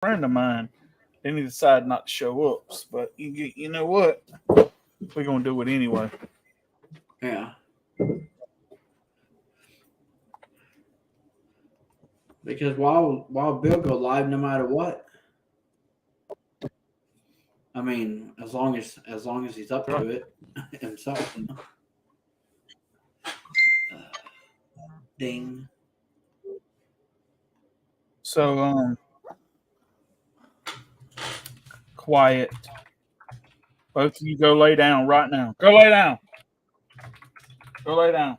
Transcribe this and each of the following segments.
friend of mine. Then he decided not to show up. But you know what? We're gonna do it anyway. Yeah. Because while Bill go live no matter what. I mean, as long as he's up to it himself. Ding. So quiet. Both of you go lay down right now. Go lay down. Go lay down.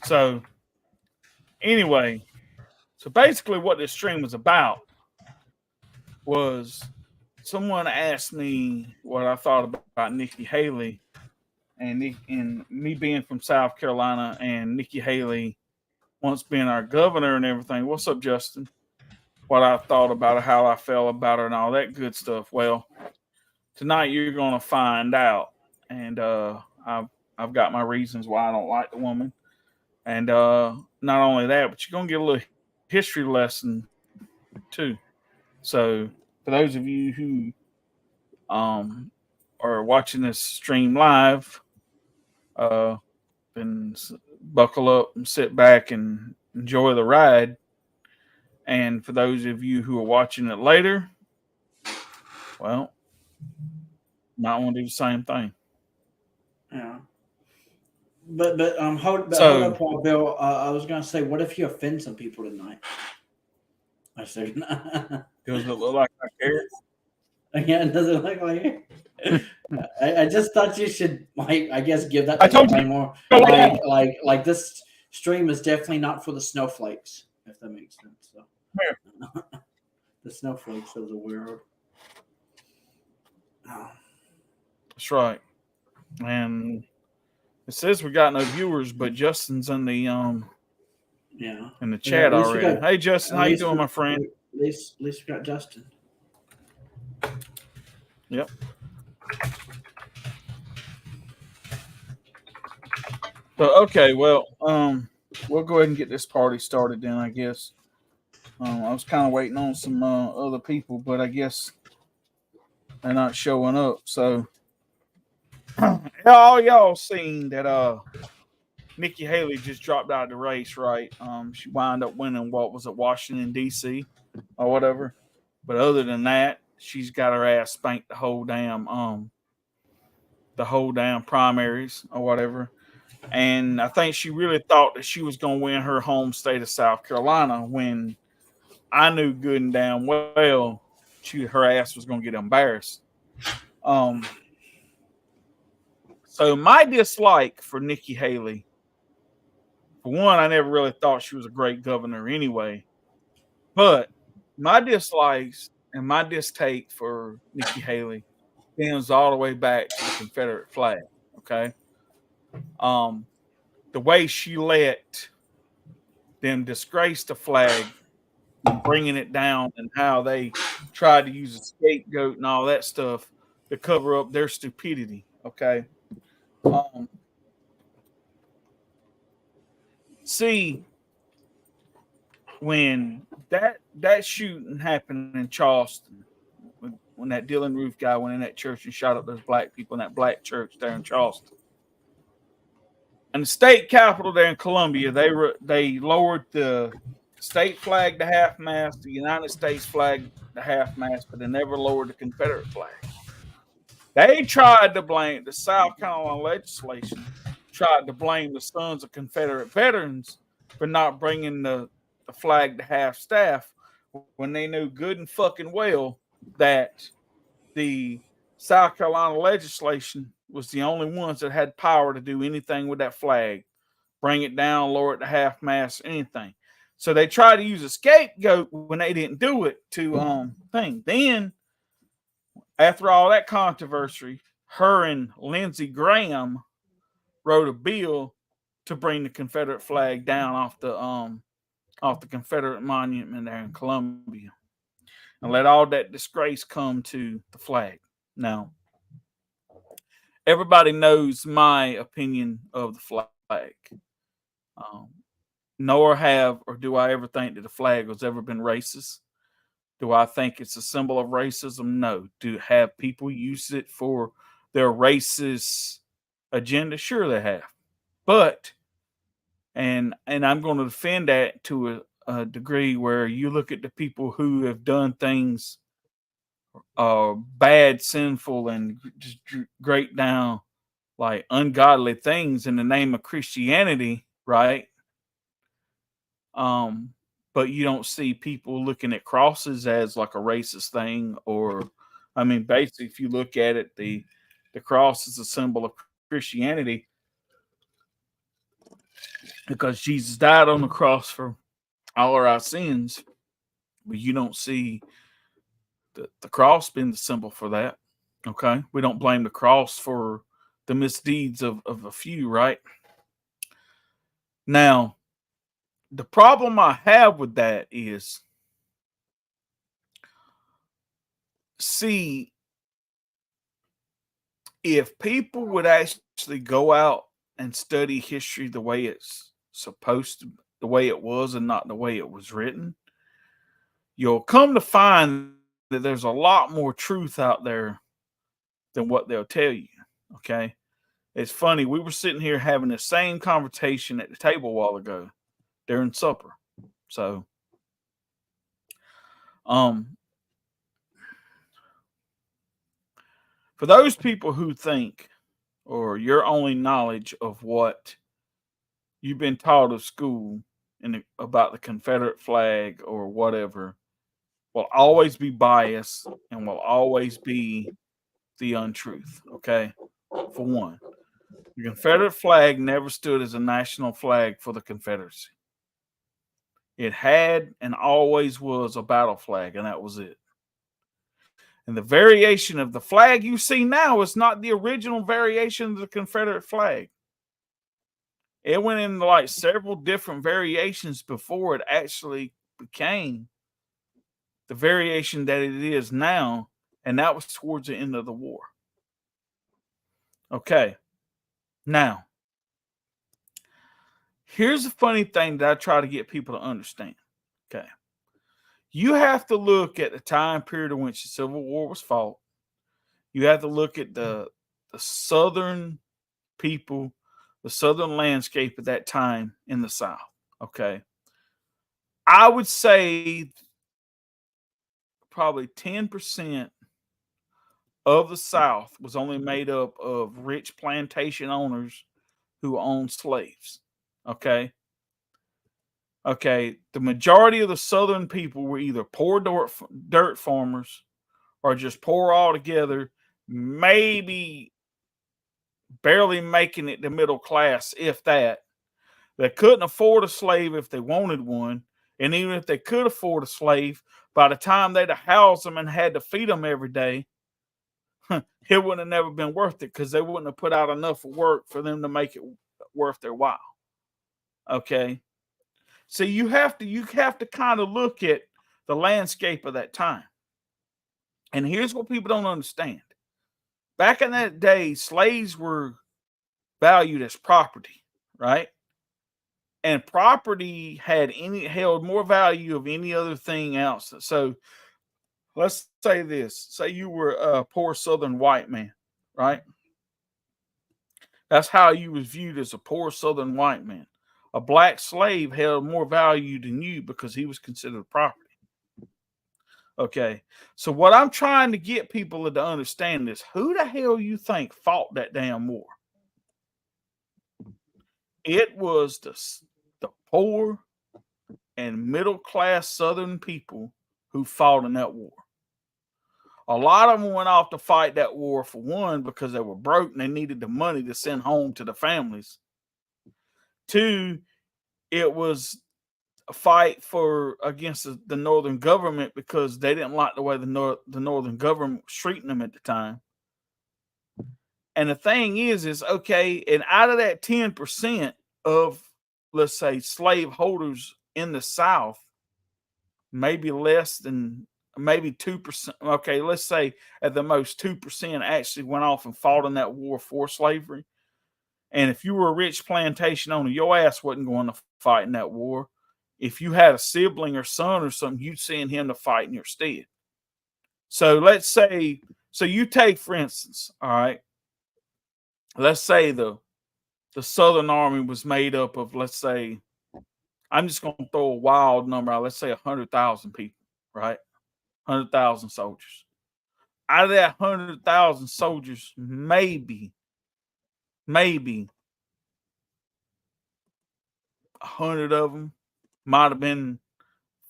So anyway, so basically what this stream was about was someone asked me what I thought about Nikki Haley and me being from South Carolina and Nikki Haley once being our governor and everything. What's up, Justin? What I thought about her, how I felt about her, and all that good stuff. Well, tonight you're going to find out, and I've got my reasons why I don't like the woman, and not only that, but you're going to get a little history lesson too. So for those of you who are watching this stream live, then buckle up and sit back and enjoy the ride. And for those of you who are watching it later, well, might want to do the same thing. Yeah. Hold So, up, Paul Bill. I was gonna say, what if you offend some people tonight? I said, does it look like I care? yeah, it doesn't look like it. I just thought you should, like, I guess, give that I told you. more. Go lay down. Like this stream is definitely not for the snowflakes, if that makes sense. So. Where? The snowflakes of the world. Oh. That's right. And it says we got no viewers, but Justin's in the Yeah. in the chat already. Hey Justin, how you doing, my friend? At least we got Justin. Yep. So okay, well, we'll go ahead and get this party started then, I guess. I was kind of waiting on some other people, but I guess they're not showing up. So all y'all seen that Nikki Haley just dropped out of the race, right? She wound up winning what was it, Washington D.C. or whatever. But other than that, she's got her ass spanked the whole damn primaries or whatever. And I think she really thought that she was going to win her home state of South Carolina when I knew good and damn well her ass was going to get embarrassed. So my dislike for Nikki Haley, for one, I never really thought she was a great governor anyway. But my dislikes and my distaste for Nikki Haley stems all the way back to the Confederate flag. Okay. The way she let them disgrace the flag and bringing it down, and how they tried to use a scapegoat and all that stuff to cover up their stupidity. Okay. See, when that shooting happened in Charleston, when that Dylan Roof guy went in that church and shot up those black people in that black church there in Charleston, and the state capitol there in Columbia, they lowered the state flag to half mast, the United States flag to half mast, but they never lowered the Confederate flag. They tried to blame the South Carolina legislation, tried to blame the sons of Confederate veterans for not bringing the flag to half staff when they knew good and fucking well that the South Carolina legislation was the only ones that had power to do anything with that flag, bring it down, lower it to half mast, anything. So they tried to use a scapegoat when they didn't do it to thing. Then after all that controversy, her and Lindsey Graham wrote a bill to bring the Confederate flag down off the Confederate monument there in Columbia, and let all that disgrace come to the flag. Now, everybody knows my opinion of the flag. nor have or do I ever think that the flag has ever been racist. Do I think it's a symbol of racism? No. Do have people use it for their racist agenda? Sure, they have. But and I'm going to defend that to a degree where you look at the people who have done things bad, sinful, and just great down like ungodly things in the name of Christianity, right? Um, but you don't see people looking at crosses as like a racist thing, or I mean, basically, if you look at it, the cross is a symbol of Christianity because Jesus died on the cross for all of our sins. But you don't see the cross being the symbol for that. Okay, we don't blame the cross for the misdeeds of a few, right? Now, the problem I have with that is, see, if people would actually go out and study history the way it's supposed to, the way it was, and not the way it was written, you'll come to find that there's a lot more truth out there than what they'll tell you. Okay. It's funny. We were sitting here having the same conversation at the table a while ago during supper. So, for those people who think, or your only knowledge of what you've been taught at school about the Confederate flag or whatever, will always be biased and will always be the untruth. Okay. For one, the Confederate flag never stood as a national flag for the Confederacy. It had and always was a battle flag, and that was it. And the variation of the flag you see now is not the original variation of the Confederate flag. It went into like several different variations before it actually became the variation that it is now, and that was towards the end of the war. Okay. Now, here's the funny thing that I try to get people to understand. Okay. You have to look at the time period in which the Civil War was fought. You have to look at the Southern people, the Southern landscape at that time in the South. Okay. I would say probably 10% of the South was only made up of rich plantation owners who owned slaves. Okay. Okay. The majority of the Southern people were either poor dirt farmers or just poor altogether, maybe barely making it the middle class, if that. They couldn't afford a slave if they wanted one. And even if they could afford a slave, by the time they'd have housed them and had to feed them every day, it wouldn't have never been worth it because they wouldn't have put out enough work for them to make it worth their while. Okay. So you have to kind of look at the landscape of that time. And here's what people don't understand. Back in that day, slaves were valued as property, right? And property held more value of any other thing else. So let's say this. Say you were a poor Southern white man, right? That's how you was viewed, as a poor Southern white man. A black slave held more value than you because he was considered property. Okay. So what I'm trying to get people to understand is, who the hell you think fought that damn war? It was the poor and middle class Southern people who fought in that war. A lot of them went off to fight that war, for one, because they were broke and they needed the money to send home to the families. Two, it was a fight against the Northern government because they didn't like the way the Northern government was treating them at the time. And the thing is okay, and out of that 10% of, let's say, slave holders in the South, maybe less than, maybe 2%. Okay, let's say at the most 2% actually went off and fought in that war for slavery. And if you were a rich plantation owner, your ass wasn't going to fight in that war. If you had a sibling or son or something, you'd send him to fight in your stead. So let's say, so you take, for instance, all right, let's say the Southern Army was made up of, let's say, I'm just going to throw a wild number out. Let's say 100,000 people, right? 100,000 soldiers. Out of that 100,000 soldiers, maybe 100 of them might have been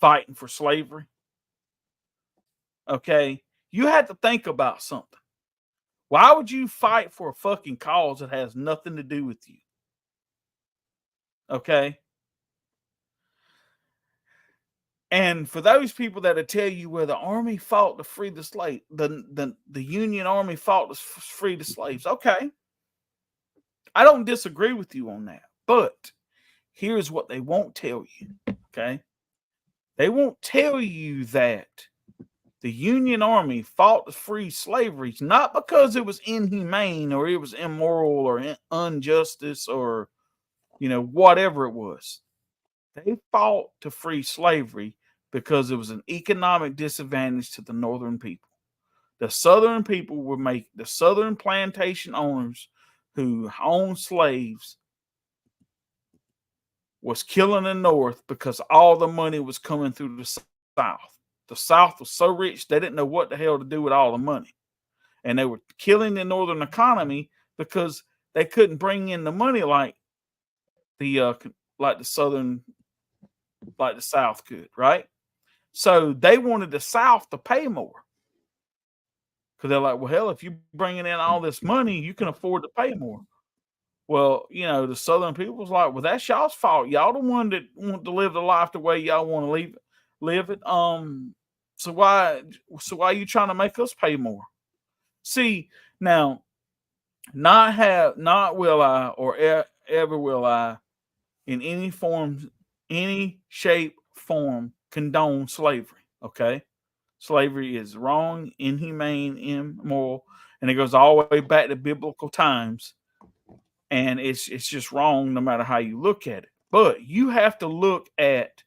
fighting for slavery. Okay. You had to think about something. Why would you fight for a fucking cause that has nothing to do with you? Okay. And for those people that tell you, well, the army fought to free the slave, the Union Army fought to free the slaves. Okay. I don't disagree with you on that. But here's what they won't tell you. Okay. They won't tell you that the Union Army fought to free slavery, not because it was inhumane or it was immoral or injustice or, whatever it was. They fought to free slavery because it was an economic disadvantage to the Northern people. The Southern people would make the Southern plantation owners who owned slaves was killing the North because all the money was coming through the South. The South was so rich, they didn't know what the hell to do with all the money. And they were killing the Northern economy because they couldn't bring in the money like the Southern, like the South could, right? So they wanted the South to pay more. Because they're like, well, hell, if you're bringing in all this money, you can afford to pay more. Well, the Southern people was like, well, that's y'all's fault. Y'all the one that want to live the life the way y'all want to live it. So why are you trying to make us pay more? See, now, not will I or ever will I in any form, any shape, form condone slavery. Okay. Slavery is wrong, inhumane, immoral, and it goes all the way back to biblical times. And it's just wrong no matter how you look at it. But you have to look at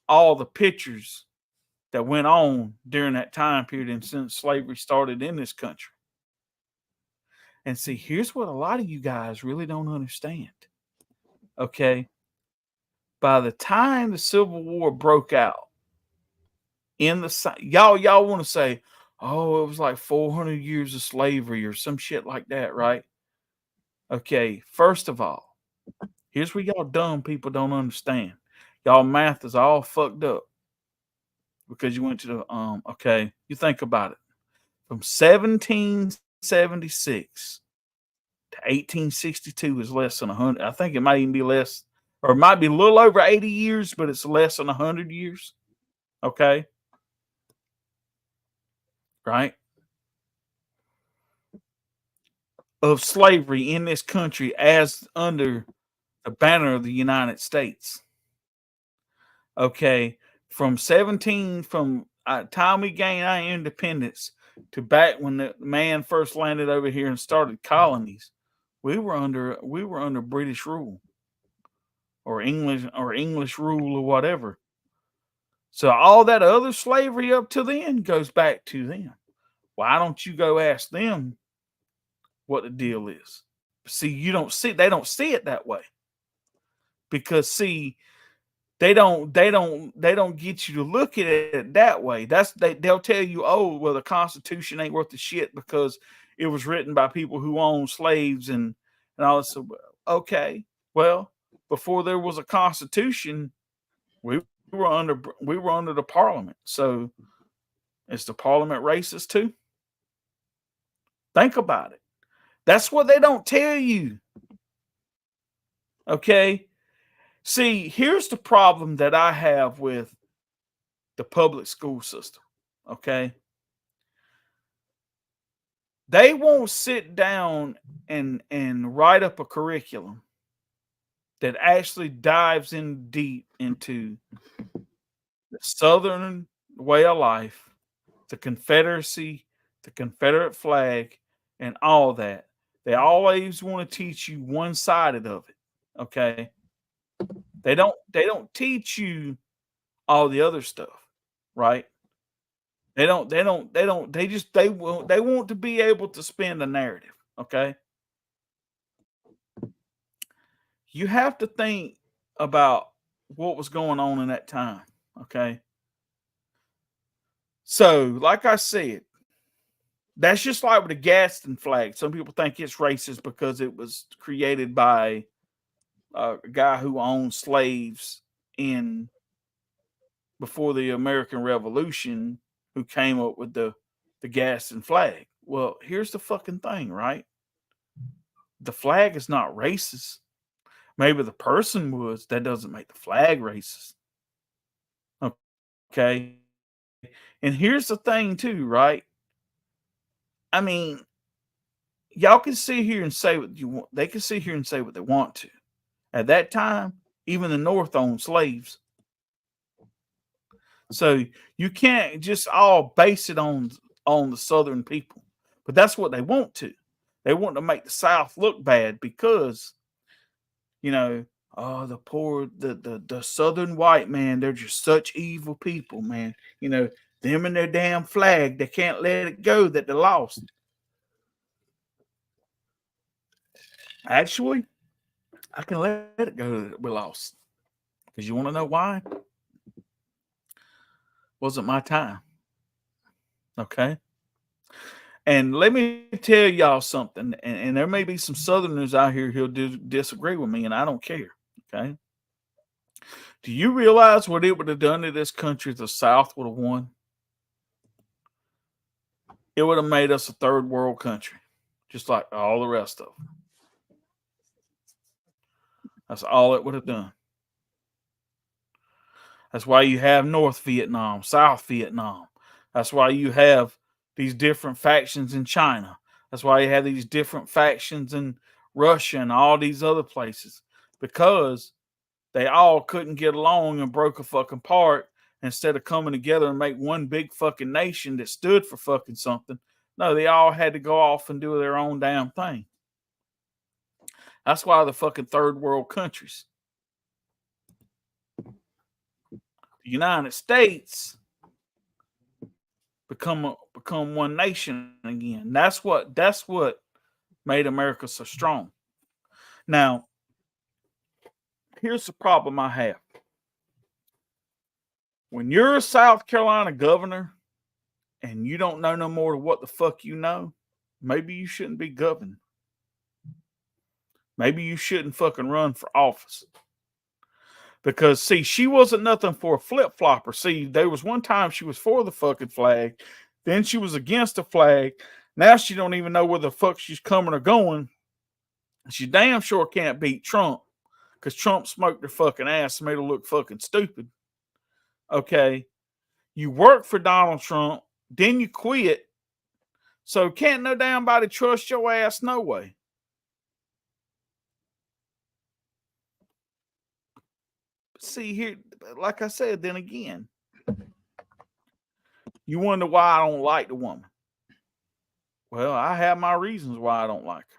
all the pictures that went on during that time period and since slavery started in this country. And see, here's what a lot of you guys really don't understand. Okay. By the time the Civil War broke out, y'all want to say, oh, it was like 400 years of slavery or some shit like that, right? Okay, first of all, here's what y'all dumb people don't understand. Y'all math is all fucked up because you went to the okay, you think about it. From 1776 to 1862 is less than 100. I think it might even be less, or it might be a little over 80 years, but it's less than 100 years. Okay? Right? Of slavery in this country as under the banner of the United States. Okay, from time we gained our independence to back when the man first landed over here and started colonies, we were under British rule or English rule or whatever. So all that other slavery up to then goes back to them. Why don't you go ask them what the deal is? See, they don't see it that way. Because see, they don't get you to look at it that way. They'll tell you, oh, well, the Constitution ain't worth the shit because it was written by people who owned slaves and all this. Okay, well, before there was a Constitution, we were under the Parliament. So is the Parliament racist too? Think about it. That's what they don't tell you. Okay. See, here's the problem that I have with the public school system. Okay. They won't sit down and write up a curriculum that actually dives in deep into the Southern way of life, the Confederacy, the Confederate flag, and all that They always want to teach you one-sided of it. Okay. They don't teach you all the other stuff, right? They want to be able to spin the narrative. Okay. You have to think about what was going on in that time. Okay. So, like I said, that's just like with the Gadsden flag. Some people think it's racist because it was created by a guy who owned slaves in before the American Revolution, who came up with the Gadsden flag. Well, here's the fucking thing, right? The flag is not racist. Maybe the person was. That doesn't make the flag racist. Okay. And here's the thing, too, right? I mean, y'all can sit here and say what you want. They can sit here and say what they want to. At that time, even the North owned slaves. So you can't just all base it on the Southern people. But that's what they want to. They want to make the South look bad because, oh, the poor, the Southern white man, they're just such evil people, man. Them and their damn flag, they can't let it go that they lost. Actually, I can let it go that we lost. Because you want to know why? Wasn't my time. Okay. And let me tell y'all something. And there may be some Southerners out here who'll disagree with me, and I don't care. Okay. Do you realize what it would have done to this country if the South would have won? It would have made us a third world country, just like all the rest of them. That's all it would have done. That's why you have North Vietnam, South Vietnam. That's why you have these different factions in China. That's why you have these different factions in Russia and all these other places, because they all couldn't get along and broke a fucking part instead of coming together and make one big fucking nation that stood for fucking something. No, they all had to go off and do their own damn thing. That's why the fucking third world countries. The United States become one nation again. That's what made America so strong. Now, here's the problem I have. When you're a South Carolina governor and you don't know no more than what the fuck you know, maybe you shouldn't be governor. Maybe you shouldn't fucking run for office. Because, see, she wasn't nothing for a flip-flopper. See, there was one time she was for the fucking flag. Then she was against the flag. Now she don't even know where the fuck she's coming or going. She damn sure can't beat Trump, because Trump smoked her fucking ass and made her look fucking stupid. Okay. You work for Donald Trump, then you quit. So can't no damn body trust your ass no way. See here, like I said, then again, you wonder why I don't like the woman. Well, I have my reasons why I don't like her.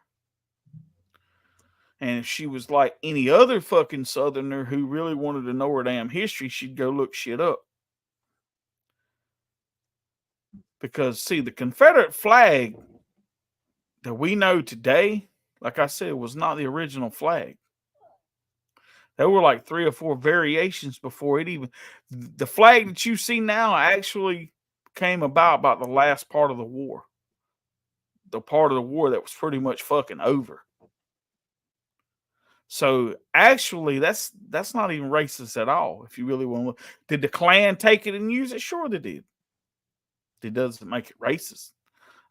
And if she was like any other fucking Southerner who really wanted to know her damn history, she'd go look shit up. Because, see, the Confederate flag that we know today, like I said, was not the original flag. There were like 3 or 4 variations before it even. The flag that you see now actually came about the last part of the war. The part of the war that was pretty much fucking over. So actually, that's not even racist at all. If you really want to look. Did the Klan take it and use it? Sure they did. It doesn't make it racist.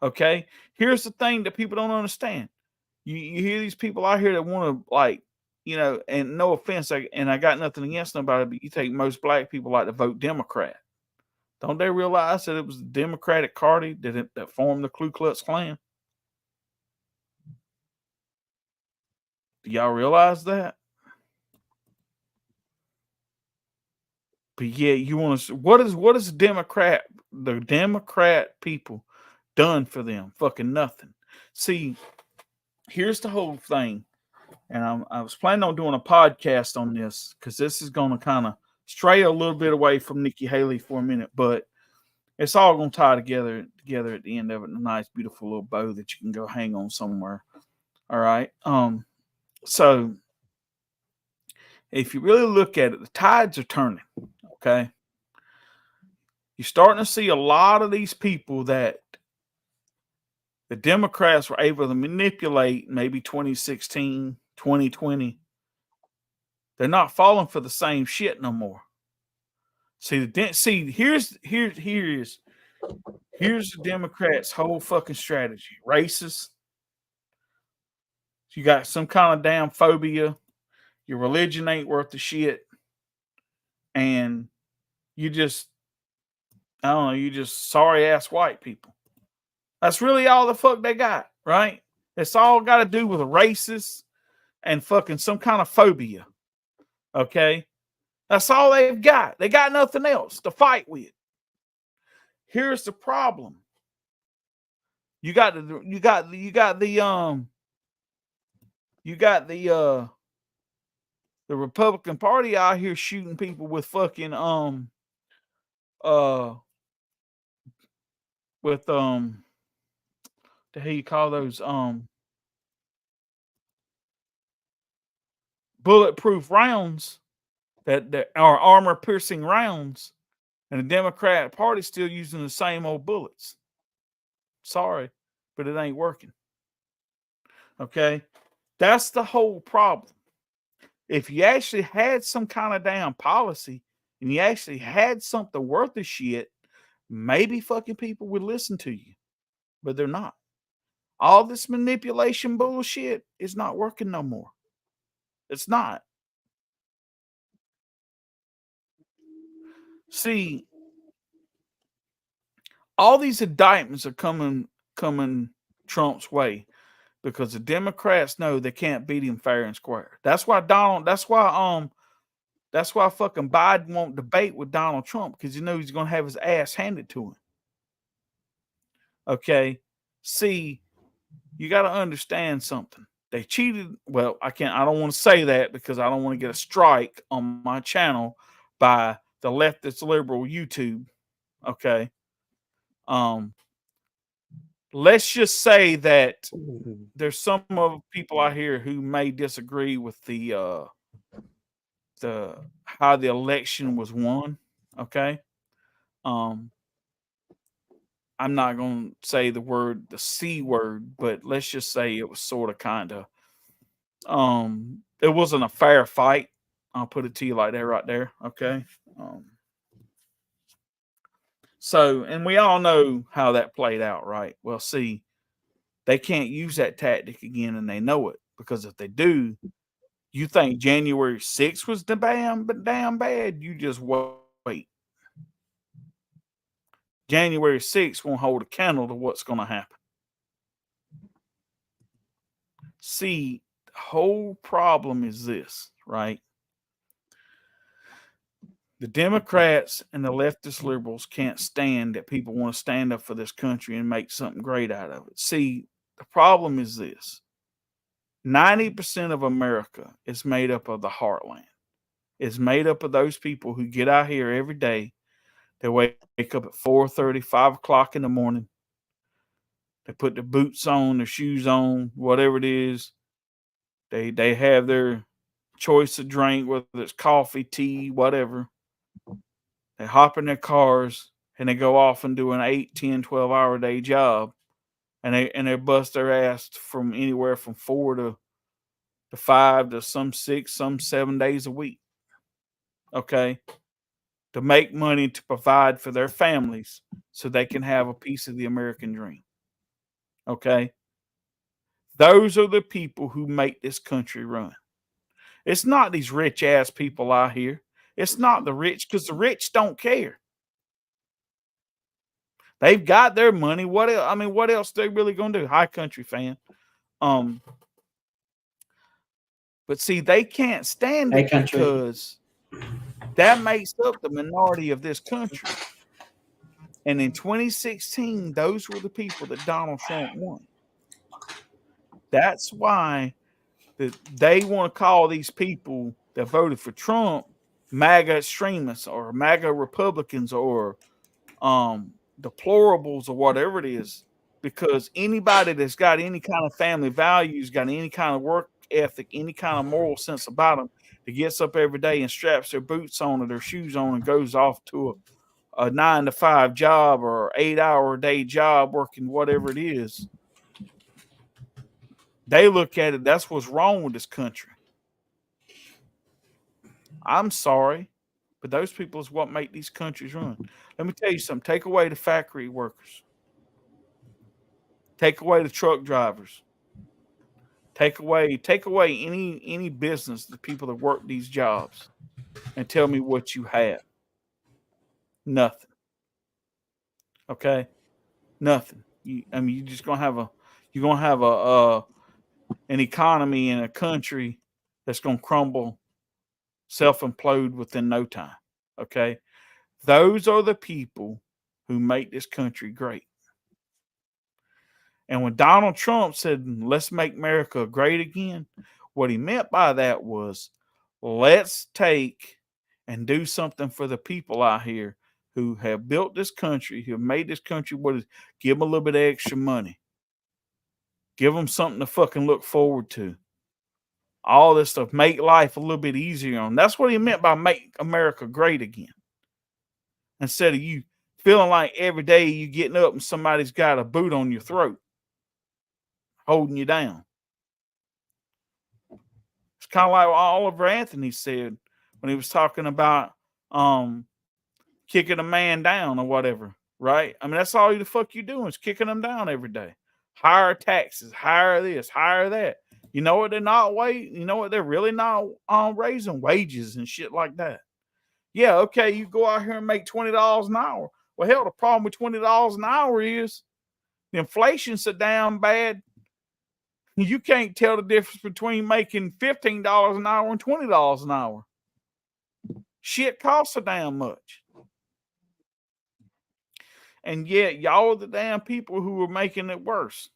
Okay. Here's the thing that people don't understand. You hear these people out here that want to, like, and no offense, I got nothing against nobody, but you take most black people like to vote Democrat. Don't they realize that it was the Democratic Party that formed the Ku Klux Klan? Do y'all realize that? But yeah, you want to. What is the Democrat people done for them? Fucking nothing. See, here's the whole thing. And I was planning on doing a podcast on this because this is going to kind of stray a little bit away from Nikki Haley for a minute, but it's all going to tie together at the end of it in a nice, beautiful little bow that you can go hang on somewhere. All right. So if you really look at it, the tides are turning. Okay. You're starting to see a lot of these people that the Democrats were able to manipulate maybe 2016, 2020. They're not falling for the same shit no more. See, here's the Democrats' whole fucking strategy. Racist. You got some kind of damn phobia. Your religion ain't worth the shit. And you just, I don't know, you just sorry ass white people. That's really all the fuck they got, right? It's all got to do with a racist and fucking some kind of phobia. Okay? That's all they've got. They got nothing else to fight with. Here's the problem. You got the Republican Party out here shooting people with fucking the hell you call those bulletproof rounds that are armor piercing rounds, and the Democrat Party's still using the same old bullets. Sorry, but it ain't working. Okay? That's the whole problem. If you actually had some kind of damn policy and you actually had something worth of shit, maybe fucking people would listen to you. But they're not. All this manipulation bullshit is not working no more. It's not. See, all these indictments are coming Trump's way because the Democrats know they can't beat him fair and square. That's why fucking Biden won't debate with Donald Trump, because you know he's gonna have his ass handed to him. Okay. See, you got to understand something. They cheated. Well, I don't want to say that because I don't want to get a strike on my channel by the leftist liberal YouTube. Okay. Let's just say that there's some of people out here who may disagree with the how the election was won. Okay. I'm not going to say the C word, but let's just say it was sort of kind of, it wasn't a fair fight. I'll put it to you like that right there. Okay. So, and we all know how that played out, right? Well, see, they can't use that tactic again, and they know it, because if they do, you think January 6th was damn bad, you just wait. January 6th won't hold a candle to what's going to happen. See, the whole problem is this, right? The Democrats and the leftist liberals can't stand that people want to stand up for this country and make something great out of it. See, the problem is this. 90% of America is made up of the heartland. It's made up of those people who get out here every day. They wake up at 4:30, 5 o'clock in the morning. They put their boots on, their shoes on, whatever it is. They have their choice of drink, whether it's coffee, tea, whatever. They hop in their cars and they go off and do an 8, 10, 12-hour day job. And they bust their ass from anywhere from 4 to 5 to some 6, some 7 days a week. Okay. To make money to provide for their families so they can have a piece of the American dream. Okay. Those are the people who make this country run. It's not these rich ass people out here. It's not the rich, because the rich don't care. They've got their money. What else? I mean, what else they really gonna do? High country fan. But see, they can't stand it because that makes up the minority of this country. And in 2016, those were the people that Donald Trump won. That's why they want to call these people that voted for Trump MAGA extremists or MAGA Republicans or deplorables or whatever it is, because anybody that's got any kind of family values, got any kind of work ethic, any kind of moral sense about them, that gets up every day and straps their boots on or their shoes on and goes off to a 9 to 5 job or 8 hour a day job working whatever it is, they look at it, that's what's wrong with this country. I'm sorry, but those people is what make these countries run. Let me tell you something. Take away the factory workers. Take away the truck drivers. Take away any business, the people that work these jobs, and tell me what you have. Nothing. Okay? Nothing. You're just gonna have an economy in a country that's gonna crumble, self-implode within no time. Okay? Those are the people who make this country great. And when Donald Trump said, let's make America great again, what he meant by that was, let's take and do something for the people out here who have built this country, who have made this country what it is. Give them a little bit of extra money. Give them something to fucking look forward to. All this stuff. Make life a little bit easier on them. That's what he meant by make America great again. Instead of you feeling like every day you getting up and somebody's got a boot on your throat, holding you down. It's kind of like what Oliver Anthony said when he was talking about kicking a man down or whatever, right? I mean, that's all the fuck you doing is kicking them down every day. Higher taxes, higher this, higher that. You know what they're not you know what they're really not raising? Wages and shit like that. Yeah, okay, you go out here and make $20 an hour. Well, hell, the problem with $20 an hour is the inflation's so damn bad. You can't tell the difference between making $15 an hour and $20 an hour. Shit costs so damn much. And yet, y'all are the damn people who are making it worse.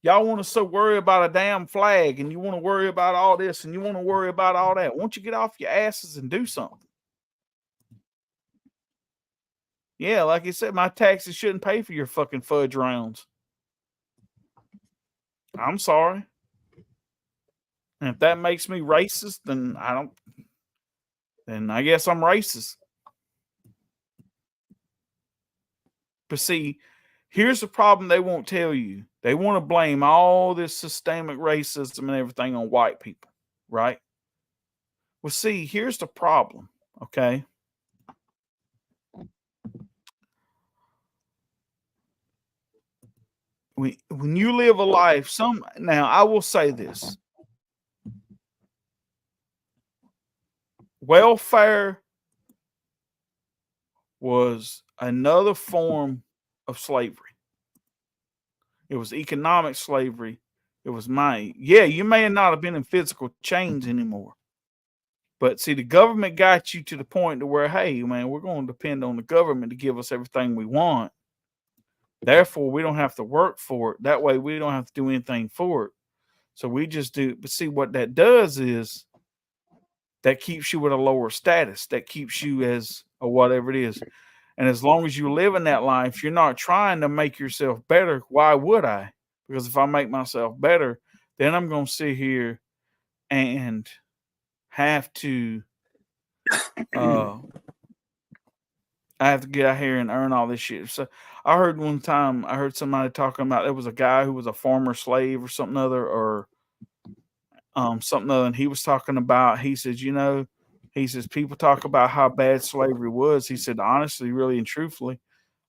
Y'all want to so worry about a damn flag and you want to worry about all this and you want to worry about all that. Won't you get off your asses and do something? Yeah, like I said, my taxes shouldn't pay for your fucking fudge rounds. I'm sorry. And if that makes me racist, then I guess I'm racist. But see, here's the problem they won't tell you. They want to blame all this systemic racism and everything on white people, right? Well, see, here's the problem, okay? When you live a life, now I will say this. Welfare was another form of slavery. It was economic slavery. It was you may not have been in physical chains anymore. But see, the government got you to the point to where, hey, man, we're going to depend on the government to give us everything we want. Therefore, we don't have to work for it. That way, we don't have to do anything for it. So we just do. But see, what that does is that keeps you with a lower status. That keeps you as or whatever it is. And as long as you live in that life, you're not trying to make yourself better. Why would I? Because if I make myself better, then I'm going to sit here and have to I have to get out here and earn all this shit. So I heard one time, I heard somebody talking about there was a guy who was a former slave or something other, or something other, and he was talking about, he says, he says, people talk about how bad slavery was. He said, honestly, really and truthfully,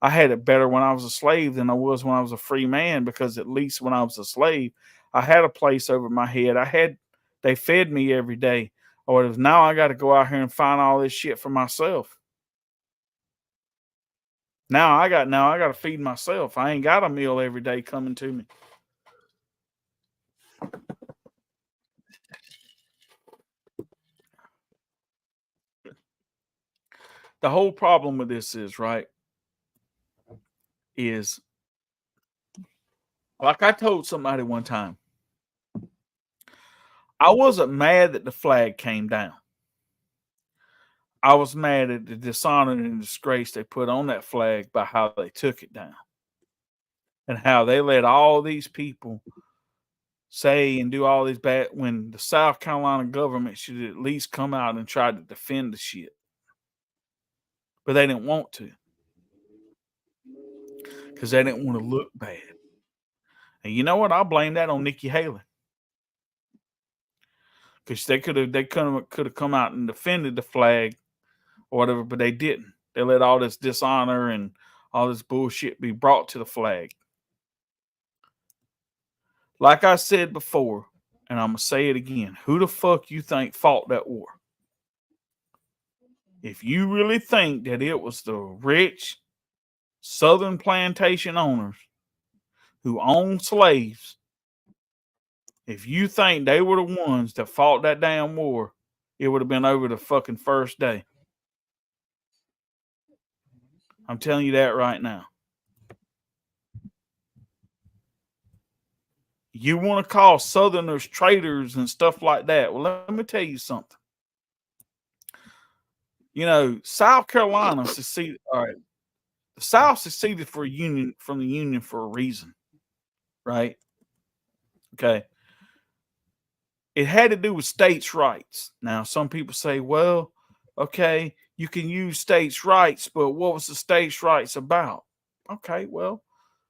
I had it better when I was a slave than I was when I was a free man, because at least when I was a slave, I had a place over my head. They fed me every day. Or now I got to go out here and find all this shit for myself. Now I got to feed myself. I ain't got a meal every day coming to me. The whole problem with this is, right, is Like I told somebody one time, I wasn't mad that the flag came down. I was mad at the dishonor and disgrace they put on that flag by how they took it down and how they let all these people say and do all these bad when the South Carolina government should at least come out and try to defend the shit. But they didn't want to because they didn't want to look bad. And you know what? I'll blame that on Nikki Haley. Because they could have come out and defended the flag or whatever, but they didn't. They let all this dishonor and all this bullshit be brought to the flag. Like I said before, and I'm gonna say it again, who the fuck you think fought that war? If you really think that it was the rich Southern plantation owners who owned slaves, if you think they were the ones that fought that damn war, it would have been over the fucking first day. I'm telling you that right now. You want to call Southerners traitors and stuff like that. Well, let me tell you something. You know, South Carolina seceded. All right, the South seceded from the Union for a reason, right? Okay. It had to do with states' rights. Now, some people say, well, okay, you can use states' rights, but what was the states' rights about? Okay, well,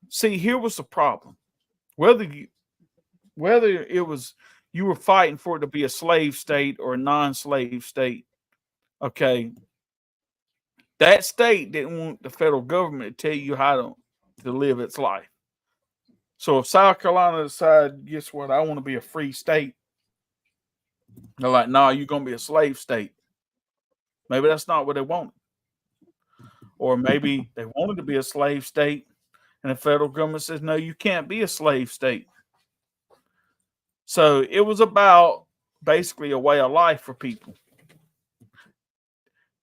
see, here was the problem. Whether it was you were fighting for it to be a slave state or a non-slave state, okay, that state didn't want the federal government to tell you how to live its life. So if South Carolina decided, guess what, I want to be a free state, they're like, no, you're going to be a slave state. Maybe that's not what they wanted. Or maybe they wanted to be a slave state, and the federal government says, no, you can't be a slave state. So it was about basically a way of life for people.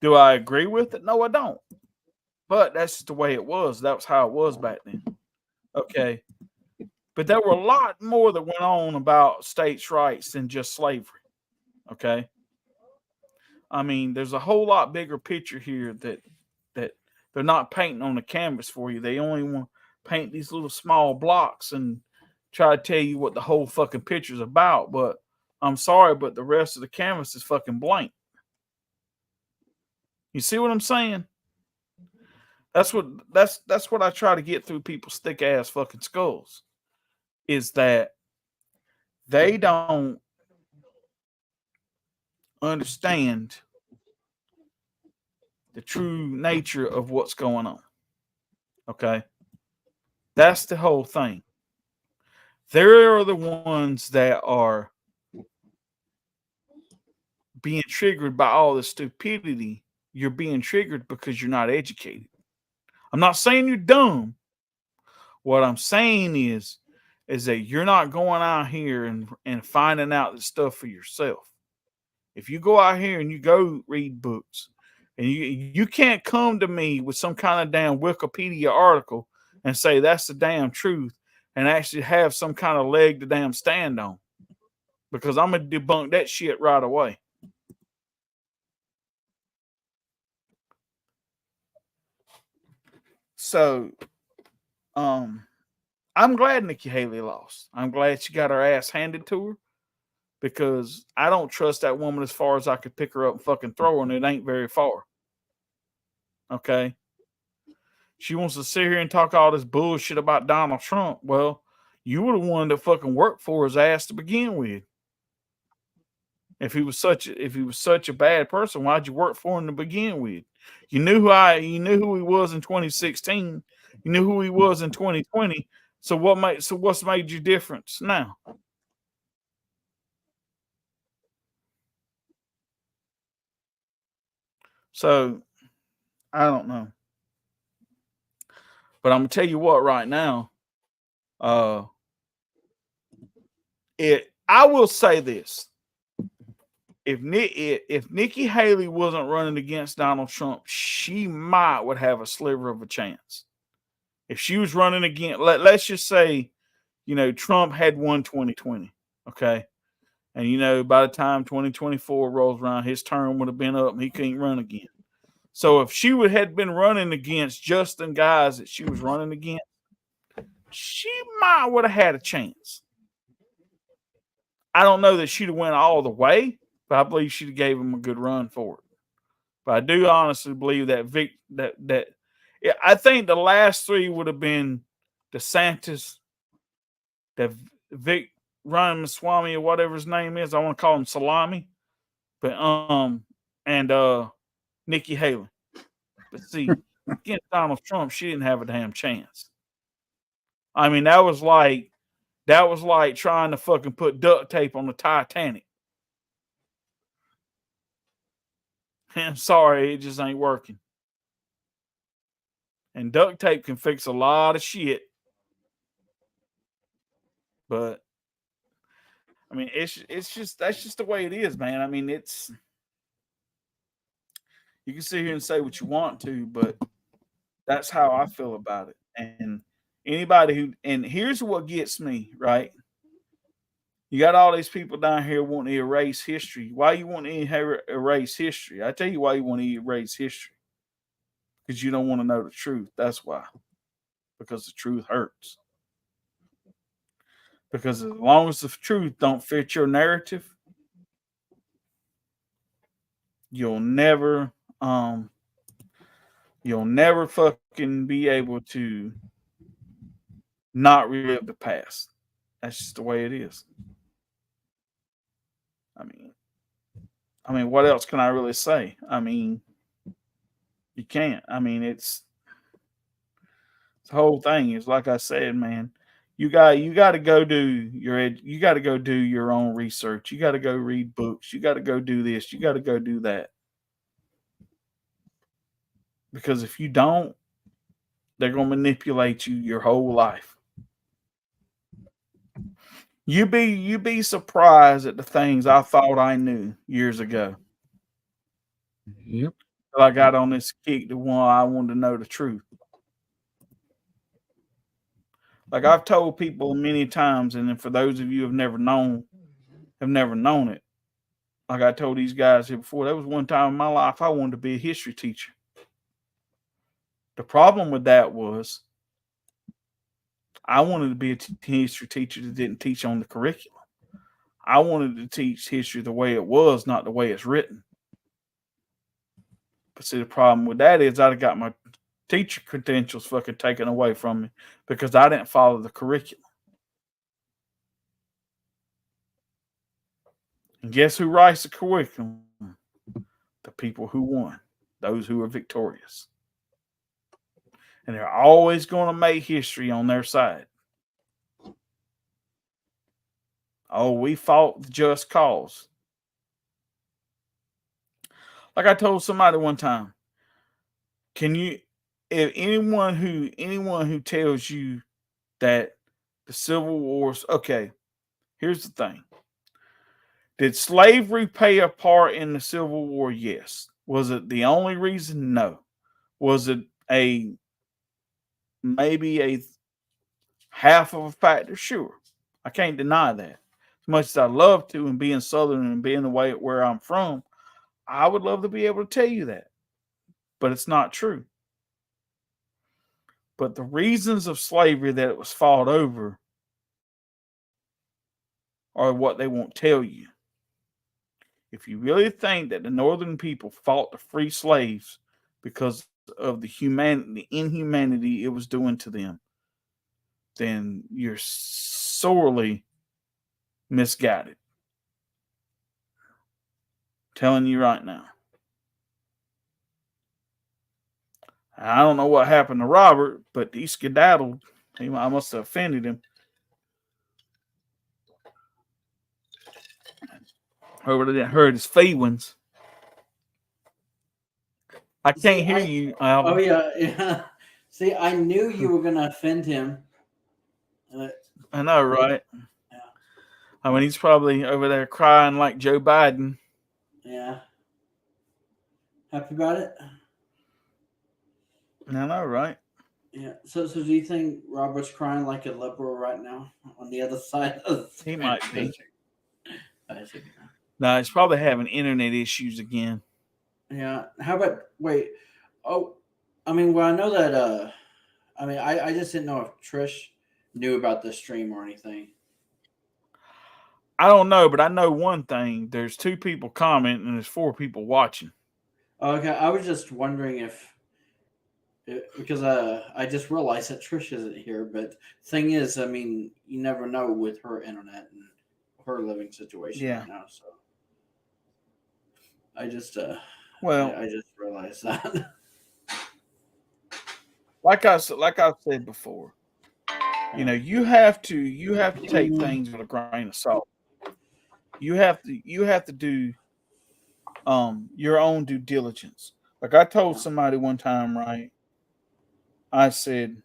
Do I agree with it? No, I don't. But that's just the way it was. That was how it was back then. Okay. But there were a lot more that went on about states' rights than just slavery. Okay. I mean, there's a whole lot bigger picture here that they're not painting on the canvas for you. They only want to paint these little small blocks and try to tell you what the whole fucking picture's about. But I'm sorry, but the rest of the canvas is fucking blank. You see what I'm saying? That's what I try to get through people's thick ass fucking skulls. Is that they don't understand the true nature of what's going on. Okay? That's the whole thing. There are the ones that are being triggered by all the stupidity. You're being triggered because you're not educated. I'm not saying you're dumb. What I'm saying is that you're not going out here and finding out the stuff for yourself. If you go out here and you go read books, and you can't come to me with some kind of damn Wikipedia article and say that's the damn truth and actually have some kind of leg to damn stand on, because I'm going to debunk that shit right away. So, I'm glad Nikki Haley lost. I'm glad she got her ass handed to her, because I don't trust that woman as far as I could pick her up and fucking throw her, and it ain't very far. Okay? She wants to sit here and talk all this bullshit about Donald Trump. Well, you were the one that fucking worked for his ass to begin with. If he was such a bad person, why'd you work for him to begin with? You knew who he was in 2016. You knew who he was in 2020. So what's made you difference now? So I don't know. But I'm gonna tell you what right now. I will say this. If Nikki Haley wasn't running against Donald Trump, she would have a sliver of a chance. If she was running against, let's just say Trump had won 2020. Okay. And, by the time 2024 rolls around, his term would have been up and he couldn't run again. So if she had been running against Justin guys that she was running against, she might would have had a chance. I don't know that she'd have went all the way, but I believe she'd have gave him a good run for it. But I do honestly believe that I think the last three would have been DeSantis, that Vic Ramaswamy or whatever his name is. I want to call him Salami, but and Nikki Haley. But see, against Donald Trump, she didn't have a damn chance. I mean, that was like trying to fucking put duct tape on the Titanic. I'm sorry, it just ain't working. And duct tape can fix a lot of shit. But I mean, that's just the way it is, man. I mean, you can sit here and say what you want to, but that's how I feel about it. And and here's what gets me, right? You got all these people down here wanting to erase history. Why you want to erase history? I tell you why you want to erase history. Because you don't want to know the truth. That's why. Because the truth hurts. Because as long as the truth don't fit your narrative, you'll never fucking be able to not relive the past. That's just the way it is. I mean, what else can I really say? I mean, you can't. I mean, it's the whole thing is like I said, man. You got to go do your own research. You got to go read books. You got to go do this. You got to go do that. Because if you don't, they're going to manipulate you your whole life. You be surprised at the things I thought I knew years ago. Yep. I got on this kick to one I wanted to know the truth. Like I've told people many times, and then for those of you who have never known it. Like I told these guys here before, there was one time in my life I wanted to be a history teacher. The problem with that was I wanted to be a history teacher that didn't teach on the curriculum. I wanted to teach history the way it was, not the way it's written. But see, the problem with that is I'd got my teacher credentials fucking taken away from me because I didn't follow the curriculum. And guess who writes the curriculum? The people who won, those who are victorious. And they're always going to make history on their side. Oh, we fought the just cause. Like I told somebody one time, if anyone who tells you that the Civil War's okay, here's the thing. Did slavery play a part in the Civil War? Yes. Was it the only reason? No. Was it maybe a half of a factor? Sure. I can't deny that. As much as I love to, and being Southern and being the way where I'm from, I would love to be able to tell you that. But it's not true. But the reasons of slavery that it was fought over are what they won't tell you. If you really think that the Northern people fought to free slaves because of the inhumanity it was doing to them, then you're sorely misguided. I'm telling you right now. I don't know what happened to Robert, but he skedaddled. I must have offended him. Over there, heard his feelings. I can't hear you, Alvin. Oh yeah. See, I knew you were gonna offend him. I know, right? Yeah. I mean, he's probably over there crying like Joe Biden. Yeah. Happy about it? I know, right? Yeah. So do you think Robert's crying like a liberal right now on the other side of He the might be. I think, No, he's probably having internet issues again. yeah. How about wait? Oh, I mean, well, I know that. I mean, I just didn't know if Trish knew about the stream or anything. I don't know, but I know one thing. There's 2 people commenting and there's 4 people watching. Okay, I was just wondering if because I just realized that Trish isn't here. But thing is, I mean, you never know with her internet and her living situation Yeah. right now. So I just Well, I just realized that. like I said before, you have to take things with a grain of salt. You have to do your own due diligence. Like I told Yeah. somebody one time, right? I said,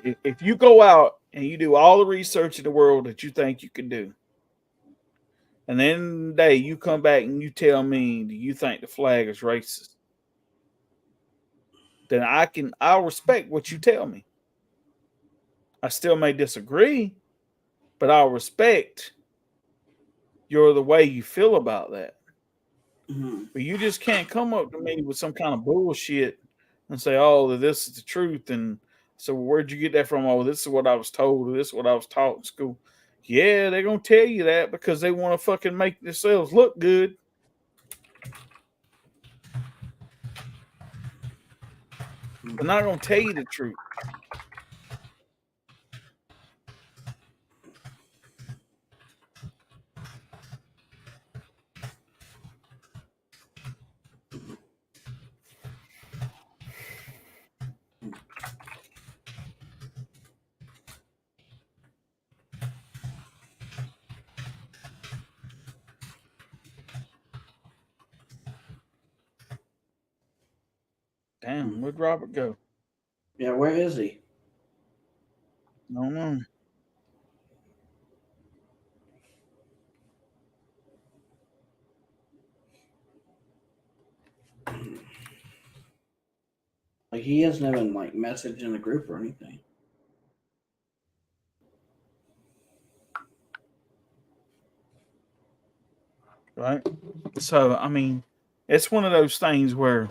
if you go out and you do all the research in the world that you think you can do, and then the day you come back and you tell me that you think the flag is racist, then I'll respect what you tell me. I still may disagree, but I'll respect the way you feel about that. Mhm. But you just can't come up to me with some kind of bullshit and say, "Oh, this is the truth." And so, where'd you get that from? Oh, this is what I was told. Or this is what I was taught in school. Yeah, they're gonna tell you that because they want to fucking make themselves look good. They're not gonna tell you the truth. Damn, where'd Robert go? Yeah, where is he? I don't know. Like he hasn't even like messaged in the group or anything. Right. So, I mean, it's one of those things where,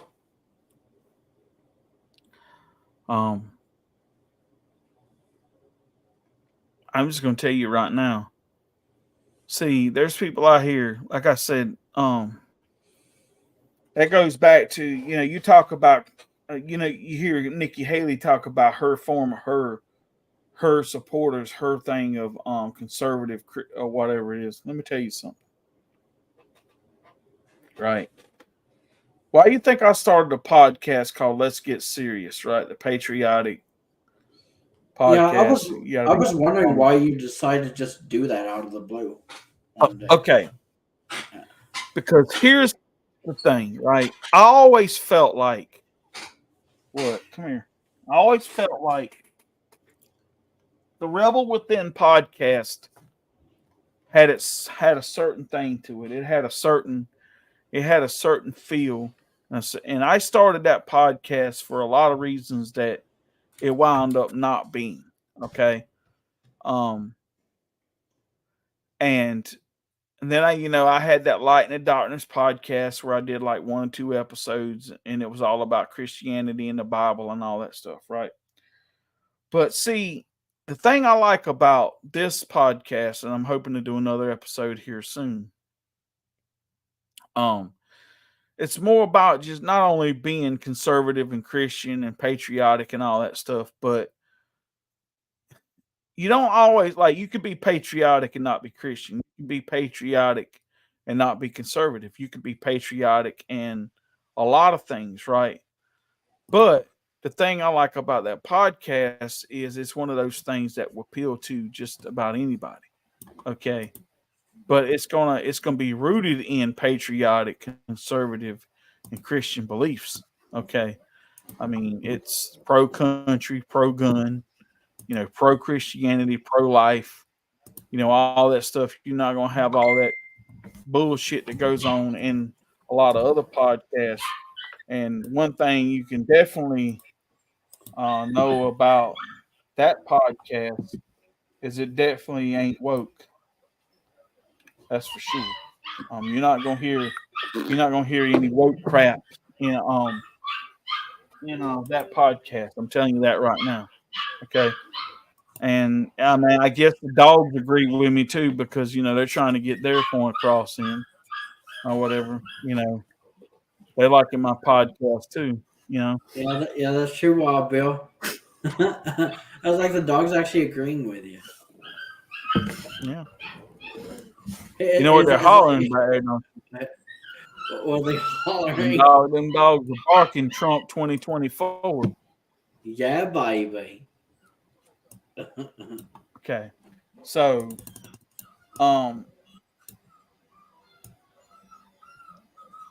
um, I'm just gonna tell you right now. See, there's people out here, like I said, that goes back to you talk about you hear Nikki Haley talk about her supporters, her thing of conservative or whatever it is. Let me tell you something, right? Why do you think I started a podcast called Let's Get Serious, right? The patriotic Yeah, podcast. You got to I be was wondering informed. why you decided to just do that out of the blue one day. Okay, because here's the thing, right? I always felt like what? Come here. I always felt like the Rebel Within podcast had a certain thing to it. It had a certain feel, and I started that podcast for a lot of reasons that it wound up not being okay. Um, and and then I had that Light in the Darkness podcast where I did like 1 or 2 episodes, and it was all about Christianity and the Bible and all that stuff, right? But see, the thing I like about this podcast, and I'm hoping to do another episode here soon, um, it's more about just not only being conservative and Christian and patriotic and all that stuff, but you don't always like you could be patriotic and not be Christian. You can be patriotic and not be conservative. You can be patriotic and a lot of things, right? But the thing I like about that podcast is it's one of those things that will appeal to just about anybody. Okay. But it's gonna be rooted in patriotic, conservative, and Christian beliefs. Okay. I mean, it's pro country, pro gun, pro Christianity, pro life, all that stuff. You're not gonna have all that bullshit that goes on in a lot of other podcasts And one thing you can definitely know about that podcast is it definitely ain't woke. That's for sure. You're not gonna hear any woke crap in that podcast. I'm telling you that right now. Okay. And I mean, I guess the dogs agree with me too because they're trying to get their point across in or whatever. They like in my podcast too. Yeah, that's true, Wild Bill. I was like, the dog's actually agreeing with you. Yeah. You know what Is they're is hollering that about? what they Them, hollering? dog, them dogs are barking Trump 2024. Yeah, baby. Okay. So, um,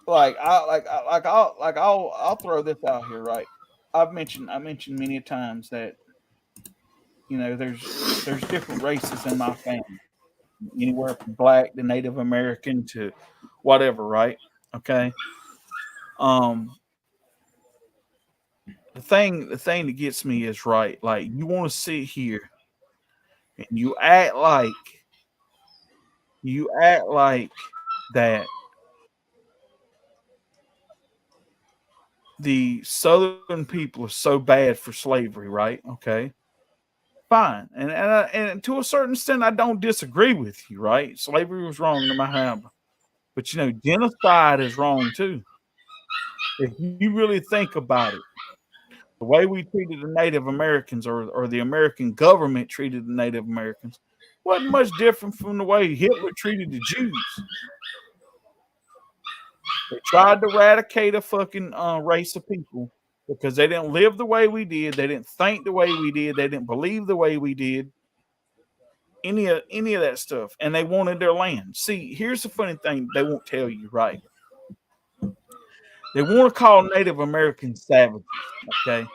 I'll throw this out here, right? I mentioned many times that there's different races in my family, anywhere from black to Native American to whatever, right? Okay. Um, the thing that gets me is right. Like you want to sit here and you act like that the Southern people are so bad for slavery, right? Okay, fine, and to a certain extent, I don't disagree with you, right? Slavery was wrong, no matter how, but genocide is wrong too. If you really think about it, the way we treated the Native Americans or the American government treated the Native Americans wasn't much different from the way Hitler treated the Jews. They tried to eradicate a fucking race of people because they didn't live the way we did. They didn't think the way we did. They didn't believe the way we did. Any of that stuff, and they wanted their land. See, here's the funny thing: they won't tell you, right? They want to call Native Americans savages, okay?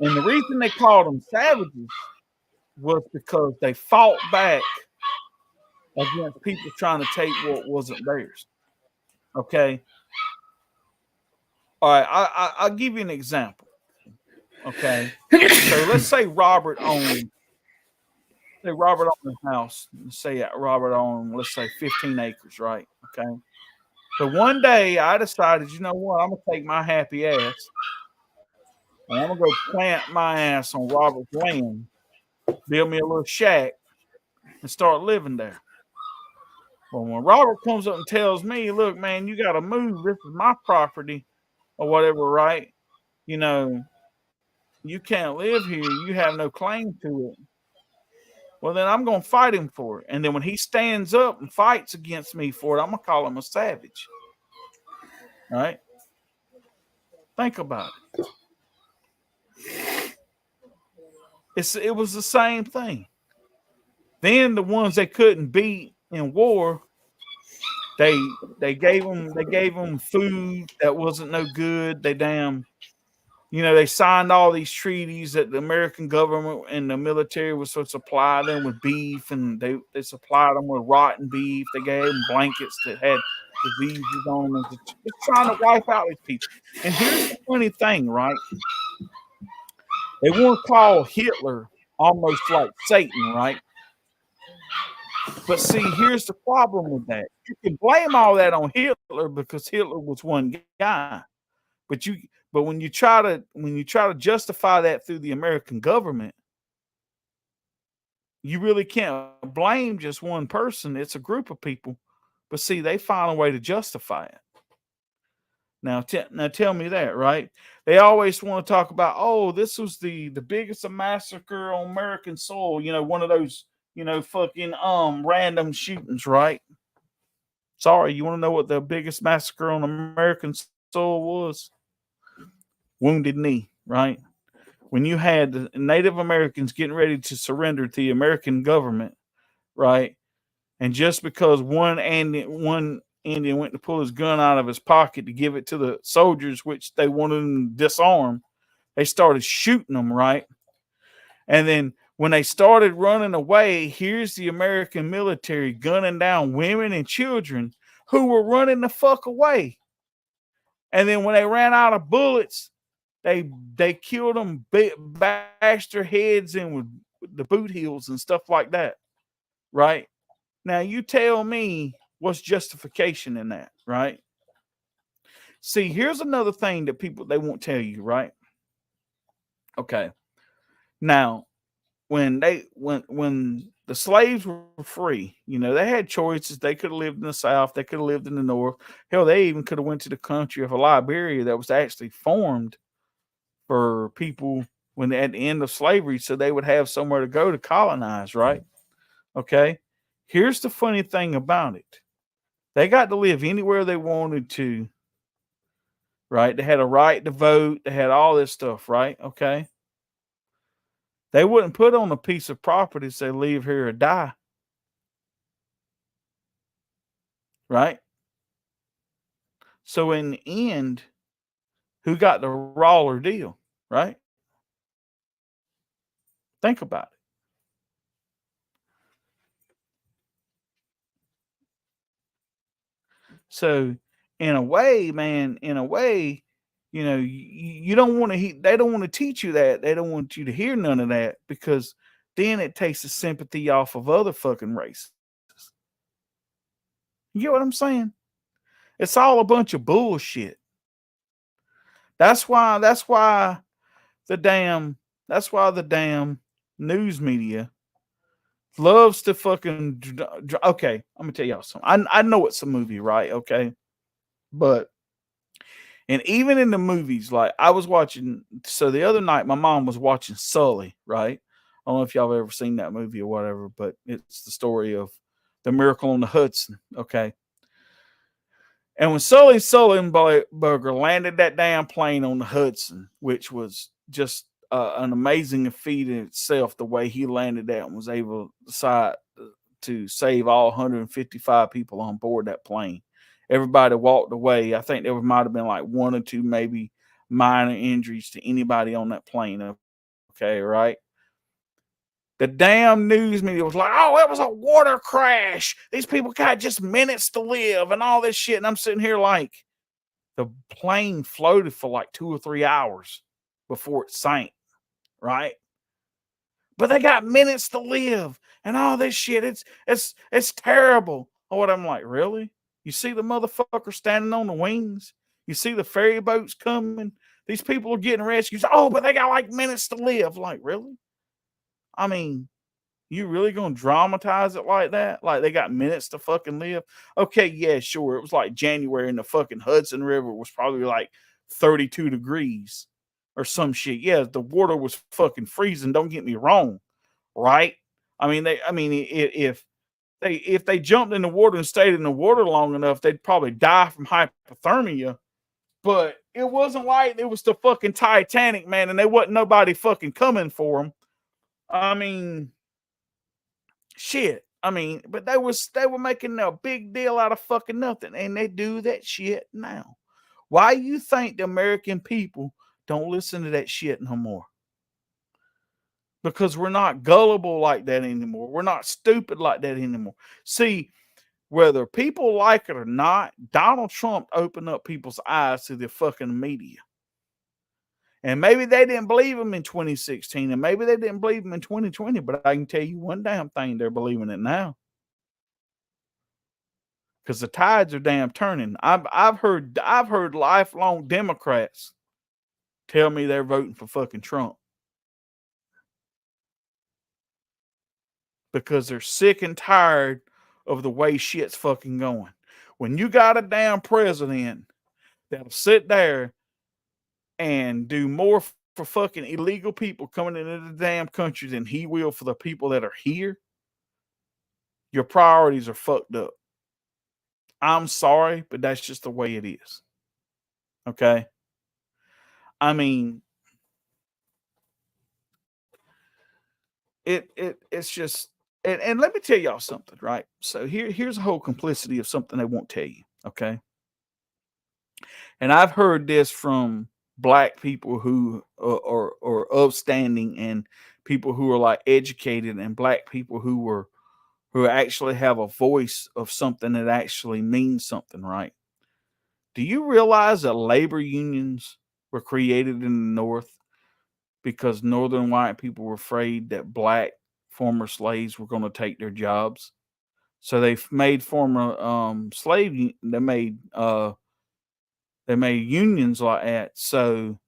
And the reason they called them savages was because they fought back against people trying to take what wasn't theirs. Okay. All right. I'll give you an example. Okay. So let's say Robert owned a house. Say Robert owned, let's say 15 acres, right? Okay. So one day I decided, you know what? I'm gonna take my happy ass and I'm gonna go plant my ass on Robert's land, build me a little shack, and start living there. Well, when Robert comes up and tells me, look, man, you got to move. This is my property or whatever, right? You know, you can't live here. You have no claim to it. Well, then I'm going to fight him for it. And then when he stands up and fights against me for it, I'm going to call him a savage. All right? Think about it. It was the same thing. Then the ones they couldn't beat in war, they gave them food that wasn't no good. They signed all these treaties that the American government and the military was supposed to supply them with beef, and they supplied them with rotten beef. They gave them blankets that had diseases on them, just trying to wipe out these people. And here's the funny thing, right? They want to call Hitler almost like Satan, right? But see, here's the problem with that. You can blame all that on Hitler because Hitler was one guy. But when you try to justify that through the American government, you really can't blame just one person. It's a group of people. But see, they find a way to justify it. Now tell me that, right? They always want to talk about, oh, this was the biggest massacre on American soil. One of those, fucking random shootings, right? Sorry, you want to know what the biggest massacre on American soil was? Wounded Knee, right? When you had the Native Americans getting ready to surrender to the American government, right? And just because one Indian went to pull his gun out of his pocket to give it to the soldiers, which they wanted them to disarm, they started shooting them, right? And then when they started running away, here's the American military gunning down women and children who were running the fuck away. And then when they ran out of bullets, they killed them, bashed their heads in with the boot heels and stuff like that, right? Now you tell me what's justification in that, right? See, here's another thing that people they won't tell you, right? Okay. Now, when the slaves were free, they had choices. They could have lived in the South, they could have lived in the North. Hell, they even could have went to the country of Liberia that was actually formed for people when at the end of slavery, so they would have somewhere to go to colonize, right? Okay. Here's the funny thing about it. They got to live anywhere they wanted to, right? They had a right to vote. They had all this stuff, right? Okay. They wouldn't put on a piece of property say live here or die, right? So in the end, who got the raw deal, right? Think about it. So in a way, man, you don't want to. They don't want to teach you that. They don't want you to hear none of that because then it takes the sympathy off of other fucking races. You get what I'm saying? It's all a bunch of bullshit. That's why. The damn. That's why the damn news media loves to fucking. Okay, I'm gonna tell y'all something. I know it's a movie, right? Okay, but. And even in the movies, like I was watching, so the other night my mom was watching Sully, right? I don't know if y'all have ever seen that movie or whatever, but it's the story of the Miracle on the Hudson, okay? And when Sully Sullenberger landed that damn plane on the Hudson, which was just an amazing feat in itself, the way he landed that and was able to save all 155 people on board that plane. Everybody walked away. I think there might have been like one or two, maybe minor injuries to anybody on that plane. Okay, right? The damn news media was like, oh, it was a water crash. These people got just minutes to live and all this shit. And I'm sitting here like, the plane floated for like 2 or 3 hours before it sank, right? But they got minutes to live and all this shit. It's terrible. Oh, what I'm like, really? You see the motherfucker standing on the wings? You see the ferry boats coming? These people are getting rescued. Oh, but they got like minutes to live. Like, really? I mean, you really gonna dramatize it like that? Like they got minutes to fucking live? Okay, yeah, sure. It was like January and the fucking Hudson River was probably like 32 degrees or some shit. Yeah, the water was fucking freezing. Don't get me wrong, right? If they jumped in the water and stayed in the water long enough, they'd probably die from hypothermia. But it wasn't like it was the fucking Titanic, man, and there wasn't nobody fucking coming for them. I mean, shit. I mean, but they were making a big deal out of fucking nothing, and they do that shit now. Why you think the American people don't listen to that shit no more? Because we're not gullible like that anymore. We're not stupid like that anymore. See, whether people like it or not, Donald Trump opened up people's eyes to the fucking media. And maybe they didn't believe him in 2016, and maybe they didn't believe him in 2020, but I can tell you one damn thing, they're believing it now. Because the tides are damn turning. I've heard lifelong Democrats tell me they're voting for fucking Trump. Because they're sick and tired of the way shit's fucking going. When you got a damn president that'll sit there and do more for fucking illegal people coming into the damn country than he will for the people that are here, your priorities are fucked up. I'm sorry, but that's just the way it is. Okay? I mean, it's just and let me tell y'all something, right? So here's a whole complicity of something they won't tell you, okay? And I've heard this from black people who are upstanding and people who are like educated and black people who actually have a voice of something that actually means something, right? Do you realize that labor unions were created in the North because Northern white people were afraid that black former slaves were going to take their jobs? So they made former they made unions like that so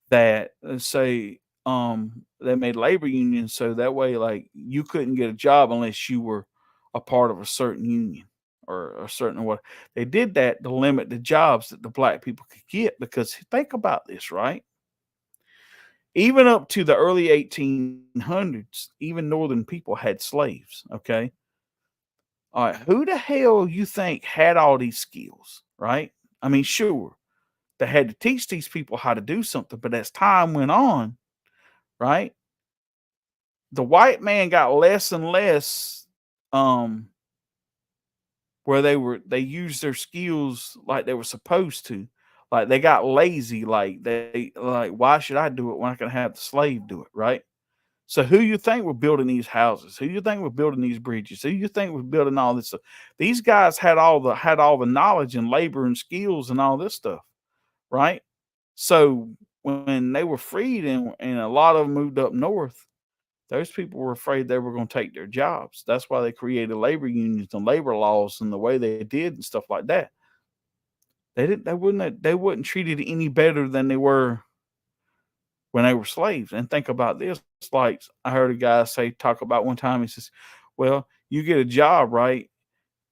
that say they made labor unions so that way like you couldn't get a job unless you were a part of a certain union or a certain what they did that to limit the jobs that the black people could get because think about this, right? Even up to the early 1800s, even northern people had slaves, okay? All right, who the hell you think had all these skills, right? I mean, sure, they had to teach these people how to do something, but as time went on, right, the white man got less and less um where they used their skills like they were supposed to. Like they got lazy, like they like why should I do it when I can have the slave do it, right? So who you think were building these houses? Who you think were building these bridges? Who you think was building all this stuff? These guys had all the knowledge and labor and skills and all this stuff, right? So when they were freed and a lot of them moved up north, those people were afraid they were going to take their jobs. That's why they created labor unions and labor laws and the way they did and stuff like that. They wouldn't treat it any better than they were when they were slaves. And think about this, like I heard a guy talk about one time, he says, well, you get a job, right?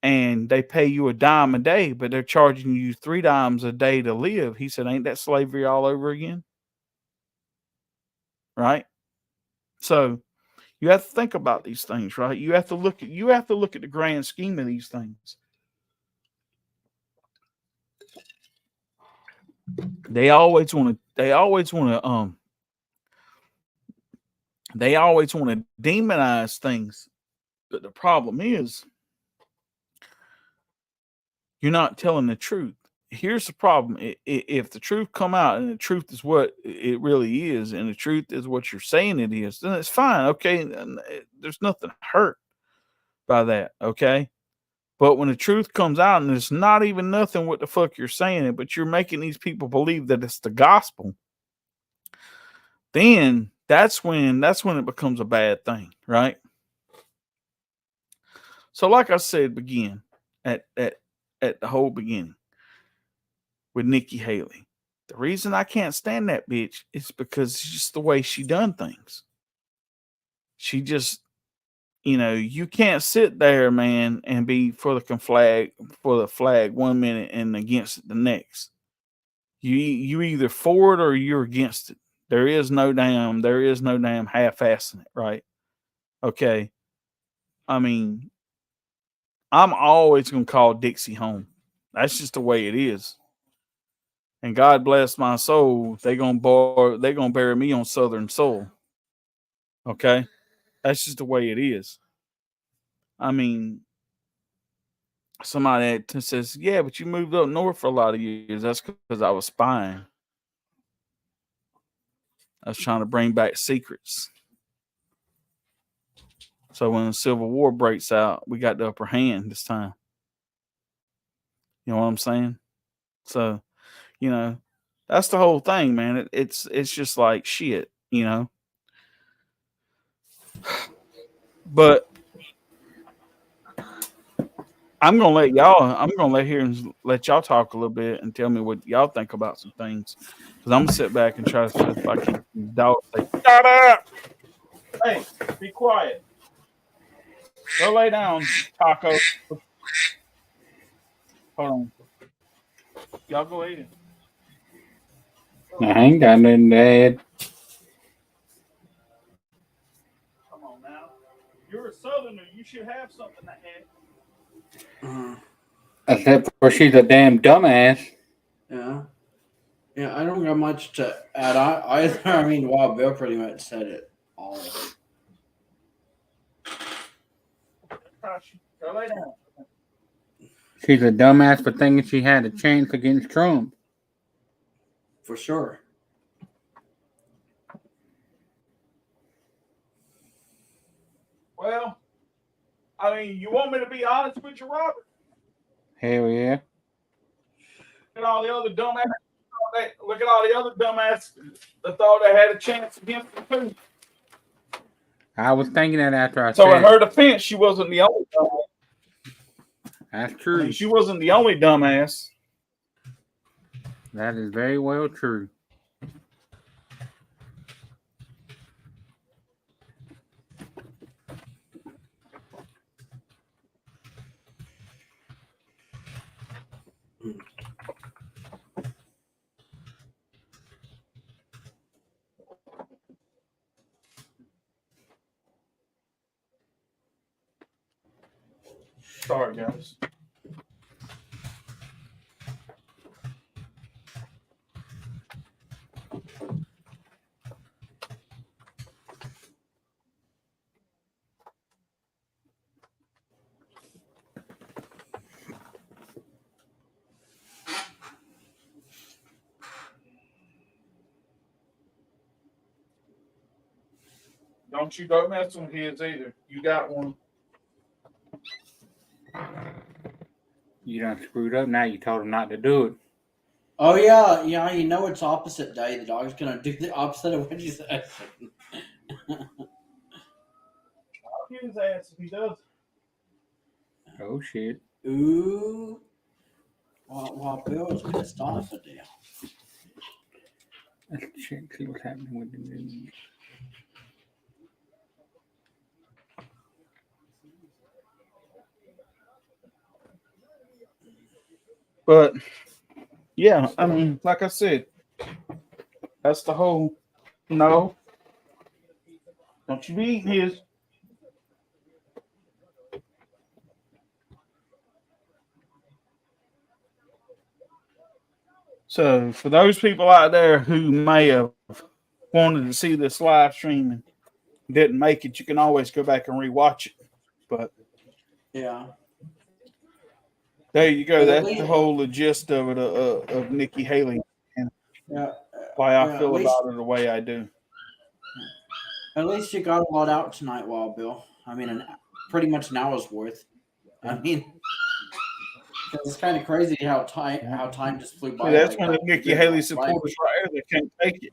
And they pay you a dime a day, but they're charging you 3 dimes a day to live. He said, ain't that slavery all over again? Right? So you have to think about these things, right? You have to look at the grand scheme of these things. They always want to demonize things. But the problem is you're not telling the truth. Here's the problem. If the truth come out and the truth is what it really is and the truth is what you're saying it is, then it's fine. Okay. And there's nothing hurt by that. Okay. But when the truth comes out and it's not even nothing what the fuck you're saying, but you're making these people believe that it's the gospel, then that's when it becomes a bad thing, right? So, like I said, at the whole beginning with Nikki Haley, the reason I can't stand that bitch is because it's just the way she done things. She just, you can't sit there, man, and be for the flag 1 minute and against it the next. You either for it or you're against it. There is no damn half-assing it, right? Okay. I mean, I'm always gonna call Dixie home. That's just the way it is. And God bless my soul, they gonna bury me on Southern soil. Okay? That's just the way it is. I mean, somebody that says, yeah, but you moved up north for a lot of years. That's because I was spying. I was trying to bring back secrets. So when the Civil War breaks out, we got the upper hand this time. You know what I'm saying? So, you know, that's the whole thing, man. It's just like shit. But I'm gonna let y'all talk a little bit and tell me what y'all think about some things. Because I'm gonna sit back and try to see if I can dogs say, shut up. Hey, be quiet. Go lay down, Taco. Hold on. Y'all go ahead. I ain't got nothing to add. Come on now. You're a southerner, you should have something to add. Except for she's a damn dumbass. Yeah. Yeah, I don't got much to add on either. I mean, Wild Bill pretty much said it all. Go lay down. She's a dumbass for thinking she had a chance against Trump. For sure. Well, I mean, you want me to be honest with you, Robert? Hell yeah. Look at all the other dumbasses. Look at all the other dumbasses that thought they had a chance against them too. I was thinking that after I So said in her defense, she wasn't the only dumbass. that's I true. mean, she wasn't the only dumbass. That is very well true. Sorry, guys. Don't mess with his either. You got one. You done screwed up. Now you told him not to do it. Oh yeah, yeah. You know it's opposite day. The dog's gonna do the opposite of what you said. I'll get his ass if he does. Oh shit. Ooh. While Bill was pissed off at you. Let's check, see what's happening with the news. But yeah, I mean, like I said, that's the whole. No, don't you be eating his. So for those people out there who may have wanted to see this live stream and didn't make it, you can always go back and rewatch it. But Yeah. there you go. But at That's least, the whole gist of it of Nikki Haley and yeah, why I yeah, feel about her the way I do. at least you got a lot out tonight, Wild Bill. I mean, pretty much an hour's worth. I mean, it's kind of crazy how time just flew by. See, that's like one of that. Nikki Haley supporters right there that can't take it.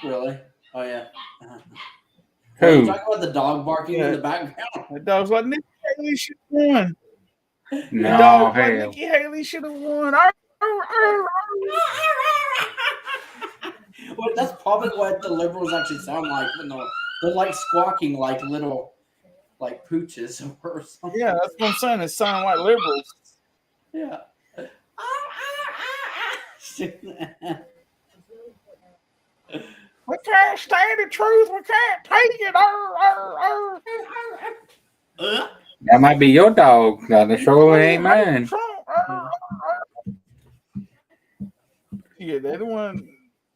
Really? Oh yeah. Who? Well, you talking about the dog barking Yeah. in the background? The dog's like Nikki Haley should have won. The No, dog's like hell. Nikki Haley should have won. Well, that's probably what the liberals actually sound like when they're like squawking like little like pooches or something. Yeah, that's what I'm saying. It sounds like liberals. Yeah. We can't stand the truth. We can't take it. That might be your dog. Now the show ain't mine. Yeah, they're the one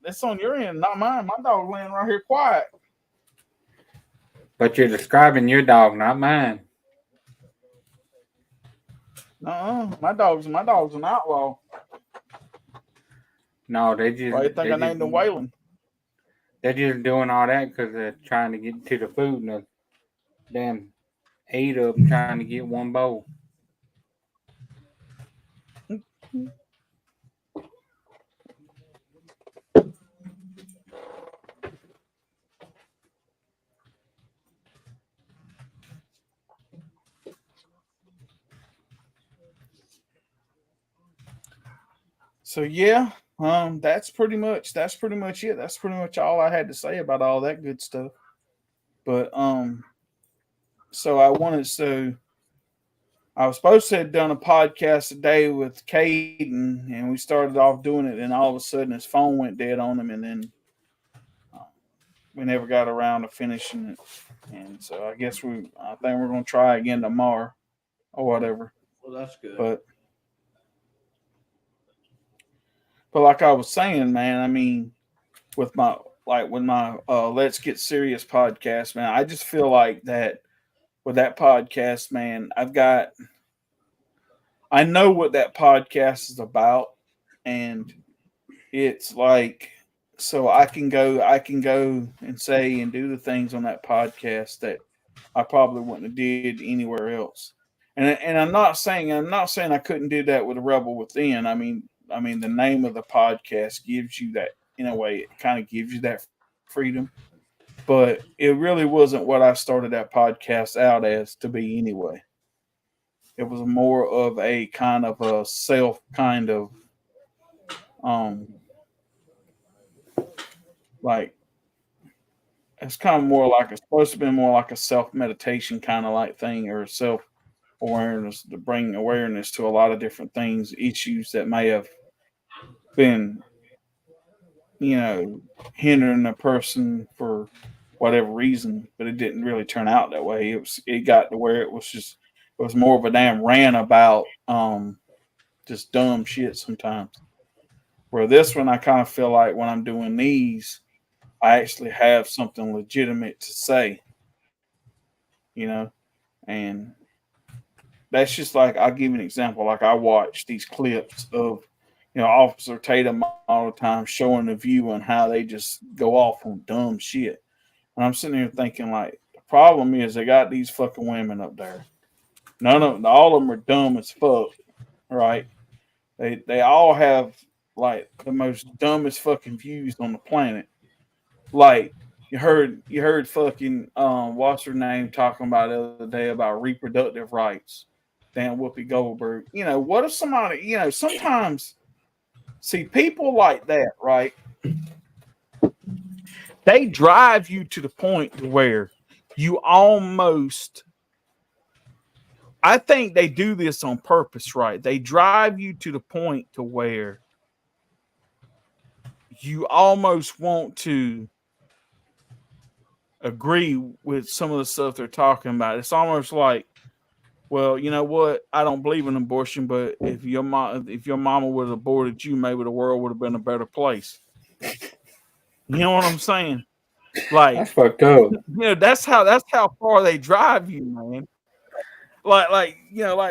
that's on your end, not mine. My dog's laying right here quiet. But you're describing your dog, not mine. My dog's an outlaw. No, they just. Why do you think I named him Waylon? They're just doing all that because they're trying to get to the food, and the damn 8 of them trying to get one bowl. So yeah, that's pretty much it. That's pretty much all I had to say about all that good stuff. But so I was supposed to have done a podcast today with Caden, and we started off doing it, and all of a sudden his phone went dead on him, and then we never got around to finishing it. And so I think we're gonna try again tomorrow or whatever. Well, that's good. But like I was saying, man, I mean, with my Let's Get Serious podcast, man, I just feel like that with that podcast, man, I know what that podcast is about, and it's like, so I can go and say and do the things on that podcast that I probably wouldn't have did anywhere else. And I'm not saying I couldn't do that with a Rebel Within. I mean the name of the podcast gives you that in a way. It kind of gives you that freedom, but it really wasn't what I started that podcast out as to be anyway. It was more of a kind of a self kind of um like it's kind of more like it's supposed to be more like a self meditation kind of like thing or self awareness to bring awareness to a lot of different things, issues that may have been, you know, hindering a person for whatever reason, but it didn't really turn out that way. It got to where it was more of a damn rant about just dumb shit sometimes. Where this one I kind of feel like when I'm doing these, I actually have something legitimate to say, you know, and that's just like I'll give you an example. Like I watch these clips of, Officer Tatum all the time showing the view on how they just go off on dumb shit. And I'm sitting here thinking like the problem is they got these fucking women up there. All of them are dumb as fuck, right? They all have like the most dumbest fucking views on the planet. Like you heard fucking what's her name talking about the other day about reproductive rights. Damn Whoopi Goldberg. What if somebody, sometimes see people like that, right? They drive you to the point to where you almost I think they do this on purpose, right? They drive you to the point to where you almost want to agree with some of the stuff they're talking about. It's almost like, well, you know what? I don't believe in abortion, but if your mama would have aborted you, maybe the world would have been a better place. You know what I'm saying? Like, That's fucked up. that's how far they drive you, man. Like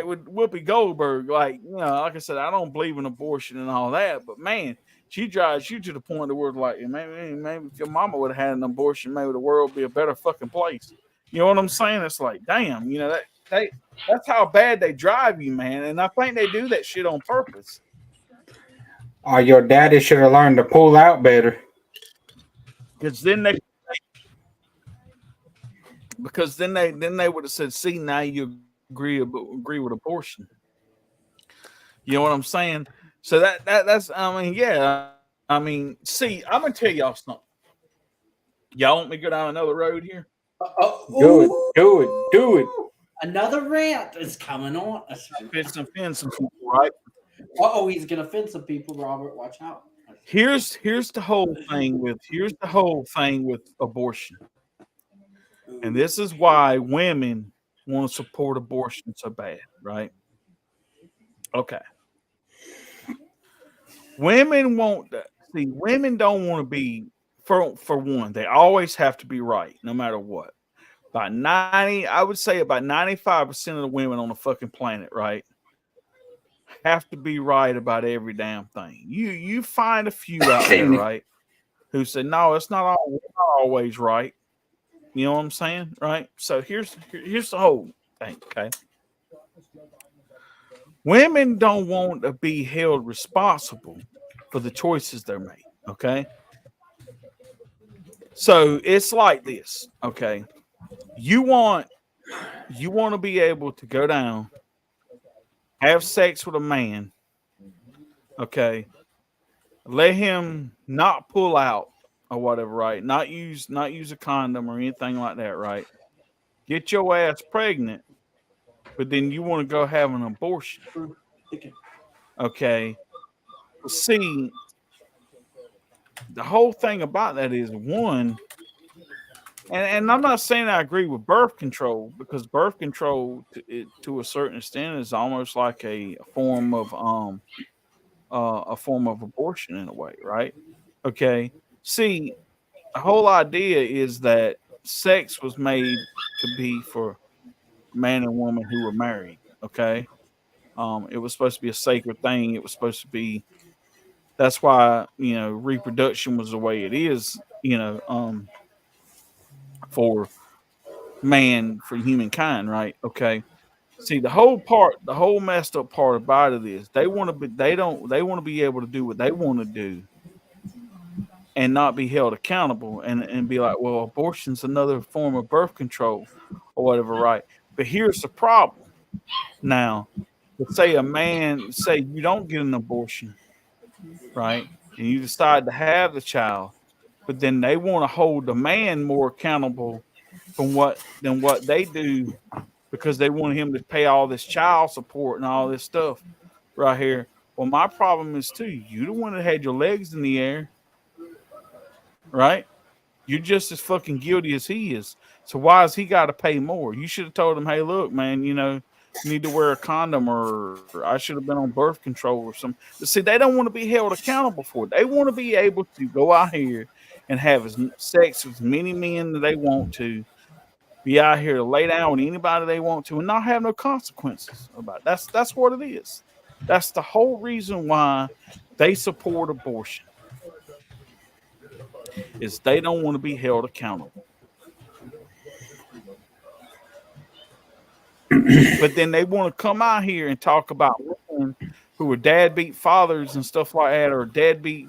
with Whoopi Goldberg, like I said, I don't believe in abortion and all that, but man, she drives you to the point where like maybe if your mama would have had an abortion, maybe the world would be a better fucking place. You know what I'm saying? It's like, damn, that's how bad they drive you, man. And I think they do that shit on purpose. Your daddy should have learned to pull out better. Because then they would have said, see, now you agree with abortion. You know what I'm saying? So that's yeah. See, I'm gonna tell y'all something. Y'all want me to go down another road here? Do it. Another rant is coming on. Offend some people, right? He's gonna offend some people, Robert. Watch out. Here's the whole thing with abortion. And this is why women want to support abortion so bad, right? Okay. Women don't want to be for one, they always have to be right, no matter what. I would say about 95% of the women on the fucking planet, right, have to be right about every damn thing. You find a few out there, right, who say, no, it's not always right. You know what I'm saying? Right? So here's the whole thing, okay? Women don't want to be held responsible for the choices they make, okay? So it's like this, okay? You want to be able to go down, have sex with a man, okay? Let him not pull out or whatever, right? Not use a condom or anything like that, right? Get your ass pregnant, but then you want to go have an abortion. Okay. See, the whole thing about that is one, and I'm not saying I agree with birth control, because birth control to a certain extent is almost like a form of abortion in a way, right? Okay. See, the whole idea is that sex was made to be for man and woman who were married. Okay. It was supposed to be a sacred thing. It was supposed to be. That's why reproduction was the way it is. For humankind, right? Okay. See, the whole messed up part about it is they want to be able to do what they want to do and not be held accountable and be like, well, abortion's another form of birth control or whatever, right? But here's the problem. Now, let's say say you don't get an abortion, right? And you decide to have the child, but then they want to hold the man more accountable than what they do because they want him to pay all this child support and all this stuff right here. Well, my problem is too, you the one that had your legs in the air, right? You're just as fucking guilty as he is. So why has he got to pay more? You should have told him, hey, look, man, you need to wear a condom, or I should have been on birth control or something. But see, they don't want to be held accountable for it. They want to be able to go out here and have sex with as many men that they want to, be out here to lay down with anybody they want to, and not have no consequences about it. That's what it is. That's the whole reason why they support abortion. Is they don't want to be held accountable. But then they want to come out here and talk about women who are deadbeat fathers and stuff like that, or deadbeat.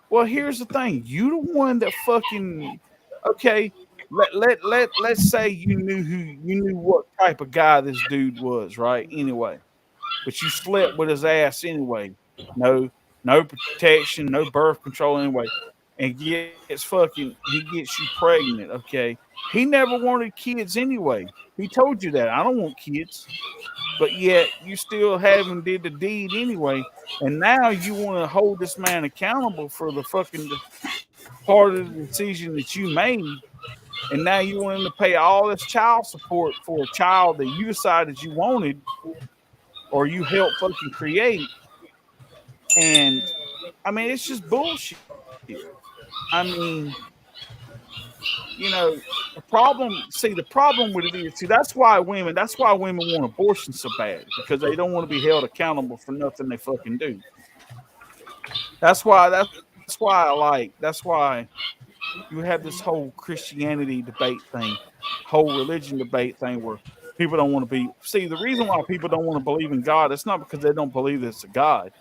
Well, here's the thing: you the one that fucking okay. Let's say you knew what type of guy this dude was, right? Anyway, but you slept with his ass anyway. No, no protection, no birth control anyway, and he gets you pregnant. Okay, he never wanted kids anyway. He told you that I don't want kids, but yet you still haven't did the deed anyway, and now you want to hold this man accountable for the fucking part of the decision that you made, and now you want him to pay all this child support for a child that you decided you wanted or you helped fucking create. And I mean, it's just bullshit. I mean, the problem with it is, see, that's why women want abortion so bad, because they don't want to be held accountable for nothing they fucking do. That's why you have this whole Christianity debate thing, whole religion debate thing where people don't want to be. See, the reason why people don't want to believe in God, it's not because they don't believe there's a God.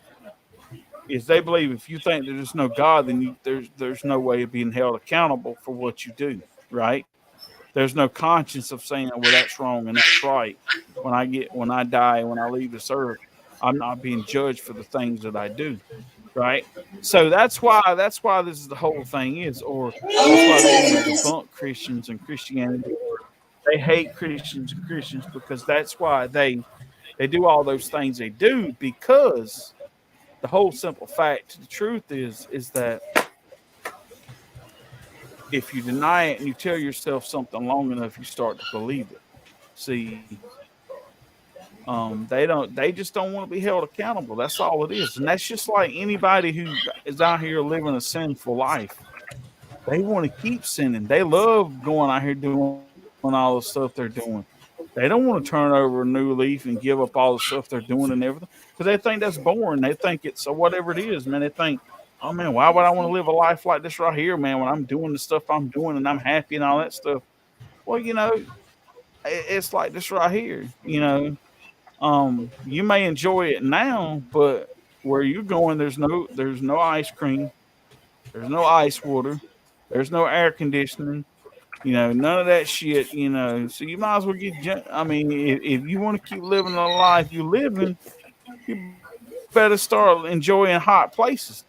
Is they believe if you think there's no God, then there's no way of being held accountable for what you do, right? There's no conscience of saying, well, that's wrong and that's right. When I die, when I leave this earth, I'm not being judged for the things that I do, right? So that's why this is the whole thing is, or that's why they want to debunk Christians and Christianity. They hate Christians and Christians because that's why they do all those things they do, because the whole simple fact, the truth is that if you deny it and you tell yourself something long enough, you start to believe it. See, they just don't want to be held accountable. That's all it is. And that's just like anybody who is out here living a sinful life. They want to keep sinning. They love going out here doing all the stuff they're doing. They don't want to turn over a new leaf and give up all the stuff they're doing and everything, because they think that's boring. They think it's whatever it is, man. They think, oh man, why would I want to live a life like this right here, man, when I'm doing the stuff I'm doing and I'm happy and all that stuff? Well, it's like this right here. You may enjoy it now, but where you're going, there's no ice cream, there's no ice water, there's no air conditioning. None of that shit. So you might as well I mean, if you want to keep living the life you're living, you better start enjoying hot places.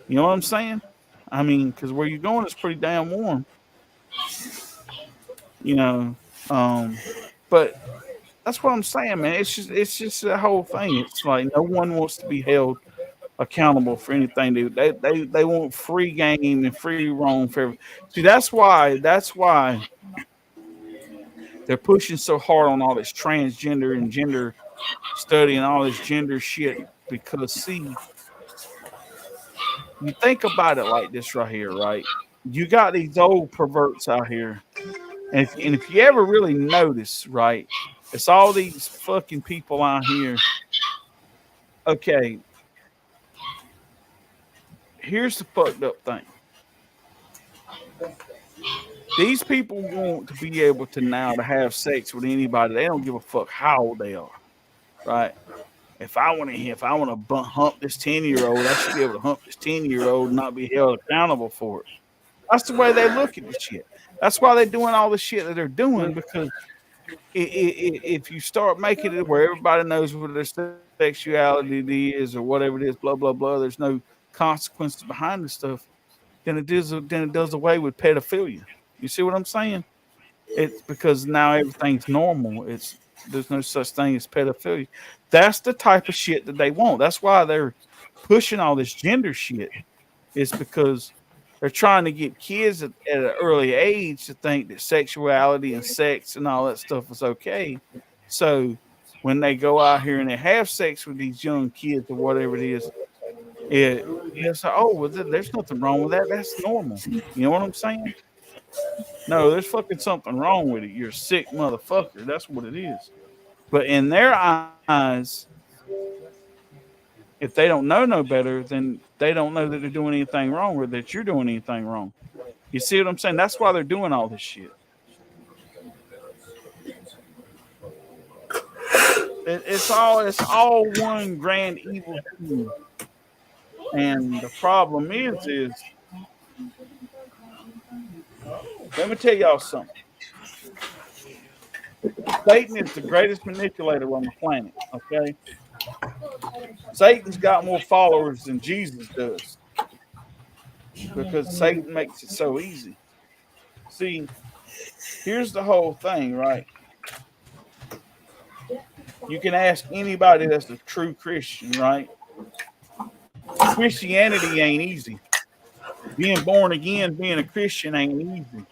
You know what I'm saying? I mean, because where you're going is pretty damn warm. You know, um, but that's what I'm saying, man. It's just the whole thing. It's like no one wants to be held accountable for anything. They want free game and free roam for see, that's why they're pushing so hard on all this transgender and gender study and all this gender shit, because see, you think about it like this right here, right? You got these old perverts out here, and if you ever really notice, right, it's all these fucking people out here. Okay, here's the fucked up thing. These people want to be able to now to have sex with anybody. They don't give a fuck how old they are, right? If I want to hump this 10-year-old, I should be able to hump this 10-year-old and not be held accountable for it. That's the way they look at the shit. That's why they're doing all the shit that they're doing, because if you start making it where everybody knows what their sexuality is or whatever it is, blah blah blah, there's no consequences behind the stuff. Then it does away with pedophilia. You see what I'm saying? It's because now everything's normal. There's no such thing as pedophilia. That's the type of shit that they want. That's why they're pushing all this gender shit. It's because they're trying to get kids at an early age to think that sexuality and sex and all that stuff is okay. So when they go out here and they have sex with these young kids or whatever it is, it's like, oh, well, there's nothing wrong with that. That's normal. You know what I'm saying? No, there's fucking something wrong with it. You're a sick motherfucker. That's what it is. But in their eyes, if they don't know no better, then they don't know that they're doing anything wrong or that you're doing anything wrong. You see what I'm saying? That's why they're doing all this shit. It's all one grand evil thing. And the problem is let me tell y'all something. Satan is the greatest manipulator on the planet. Okay, Satan's got more followers than Jesus does because Satan makes it so easy. See, here's the whole thing, right? You can ask anybody that's a true Christian, right? Christianity ain't easy. Being born again, being a Christian ain't easy.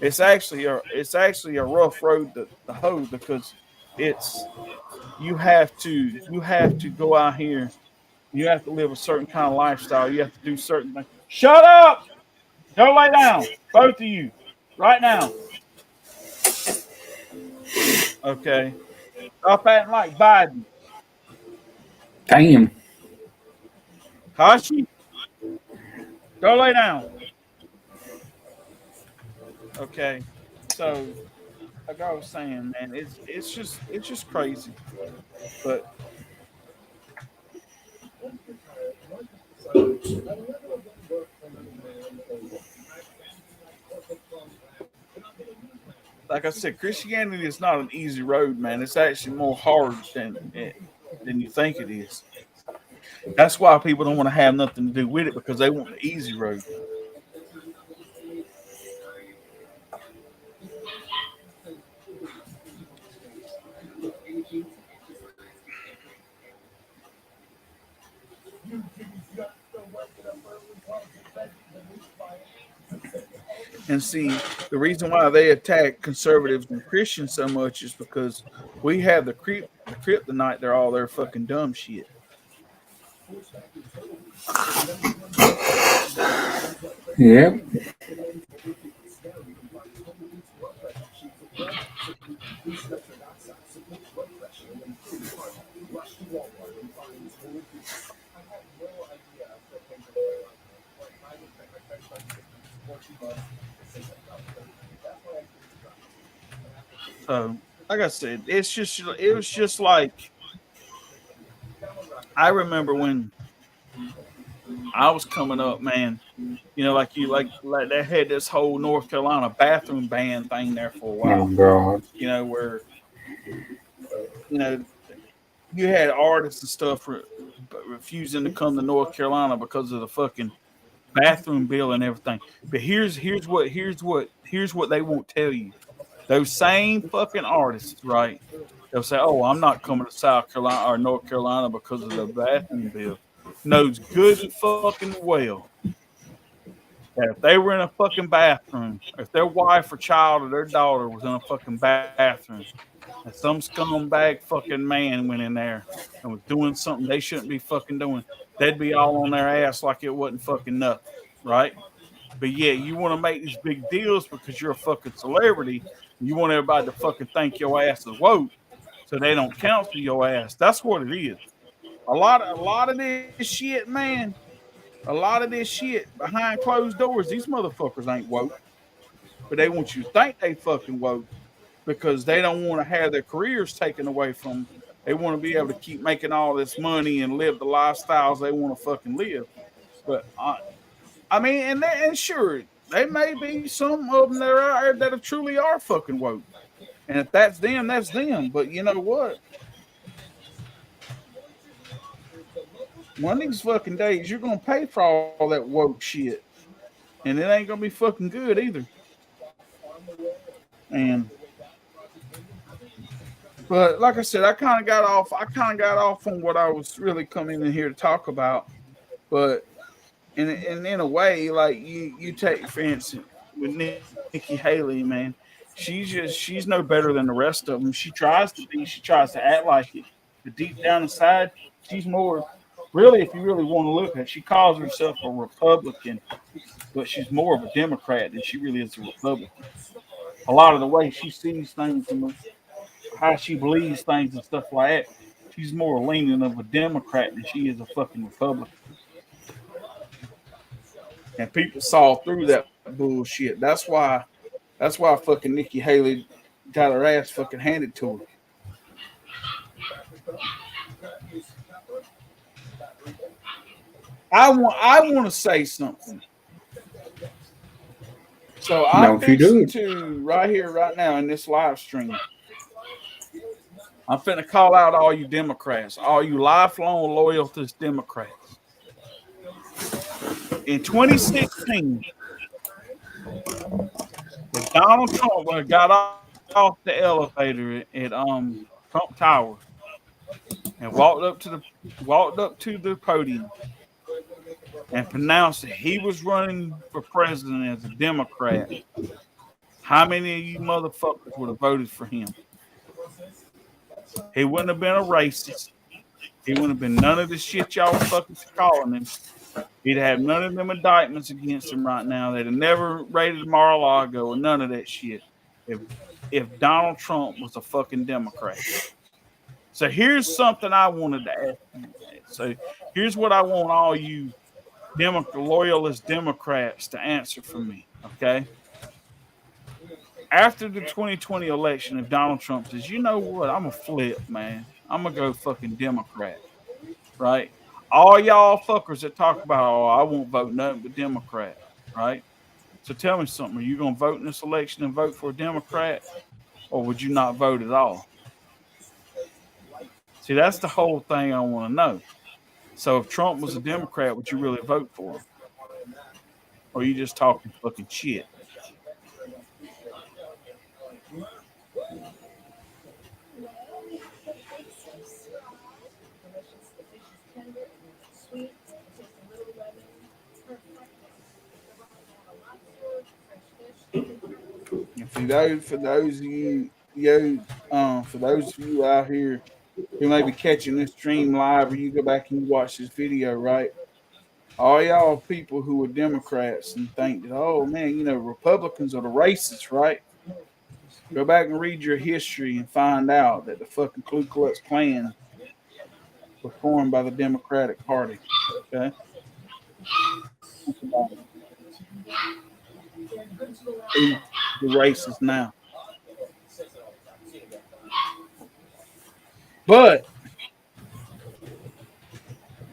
It's actually a rough road to hoe because it's you have to go out here. You have to live a certain kind of lifestyle. You have to do certain things. Shut up! Go lay down, both of you, right now. Okay. Stop acting like Biden. Damn. Kashi, go lay down. Okay. So, like I was saying, man, it's just crazy. But like I said, Christianity is not an easy road, man. It's actually more hard than you think it is. That's why people don't want to have nothing to do with it because they want the easy road. And see, the reason why they attack conservatives and Christians so much is because we have the kryptonite. They're all their fucking dumb shit. Yep. So, like I said, it was just like I remember when I was coming up, man. You know, like they had this whole North Carolina bathroom ban thing there for a Oh while. God. You know, where you know you had artists and stuff refusing to come to North Carolina because of the fucking bathroom bill and everything. But here's what they won't tell you. Those same fucking artists, right? They'll say, "Oh, I'm not coming to South Carolina or North Carolina because of the bathroom bill." Knows good and fucking well that if they were in a fucking bathroom, if their wife or child or their daughter was in a fucking bathroom, and some scumbag fucking man went in there and was doing something they shouldn't be fucking doing, they'd be all on their ass like it wasn't fucking nothing, right? But yeah, you want to make these big deals because you're a fucking celebrity. And you want everybody to fucking think your ass is woke, so they don't counsel your ass. That's what it is. A lot of this shit, man. a lot of this shit behind closed doors, these motherfuckers ain't woke, but they want you to think they fucking woke because they don't want to have their careers taken away from them. They want to be able to keep making all this money and live the lifestyles they want to fucking live. But I mean, and sure, they may be some of them that are out there that truly are fucking woke. And if that's them, that's them. But you know what? One of these fucking days, you're gonna pay for all that woke shit, and it ain't gonna be fucking good either. And but like I said, I kind of got off. I kind of got off on what I was really coming in here to talk about. But in a way, like you take for instance with Nikki Haley, man, she's no better than the rest of them. She tries to be. She tries to act like it, but deep down inside, she's more. Really, if you really want to look at it, she calls herself a Republican, but she's more of a Democrat than she really is a Republican. A lot of the way she sees things and how she believes things and stuff like that, she's more leaning of a Democrat than she is a fucking Republican. And people saw through that bullshit. That's why fucking Nikki Haley got her ass fucking handed to her. I want to say something. So I'm Don't you do fixing it. to right here, right now in this live stream. I'm finna call out all you Democrats, all you lifelong loyalist Democrats. In 2016, when Donald Trump got off the elevator at Trump Tower and walked up to the podium and pronounced that he was running for president as a Democrat, how many of you motherfuckers would have voted for him? He wouldn't have been a racist. He wouldn't have been none of the shit y'all fucking calling him. He'd have none of them indictments against him right now. They'd have never raided Mar-a-Lago or none of that shit if Donald Trump was a fucking Democrat. So here's something I wanted to ask you. So here's what I want all you loyalist Democrats to answer for me, okay? After the 2020 election, if Donald Trump says, you know what, I'm going to flip, man. I'm going to go fucking Democrat, right? All y'all fuckers that talk about, oh, I won't vote nothing but Democrat, right? So tell me something. Are you going to vote in this election and vote for a Democrat, or would you not vote at all? See, that's the whole thing I want to know. So if Trump was a Democrat, would you really vote for him? Or are you just talking fucking shit? And for those of you out here who may be catching this stream live, or you go back and you watch this video, right? All y'all people who are Democrats and think that, oh man, Republicans are the racists, right? Go back and read your history and find out that the fucking Ku Klux Klan was formed by the Democratic Party. Okay, who's the racist now? But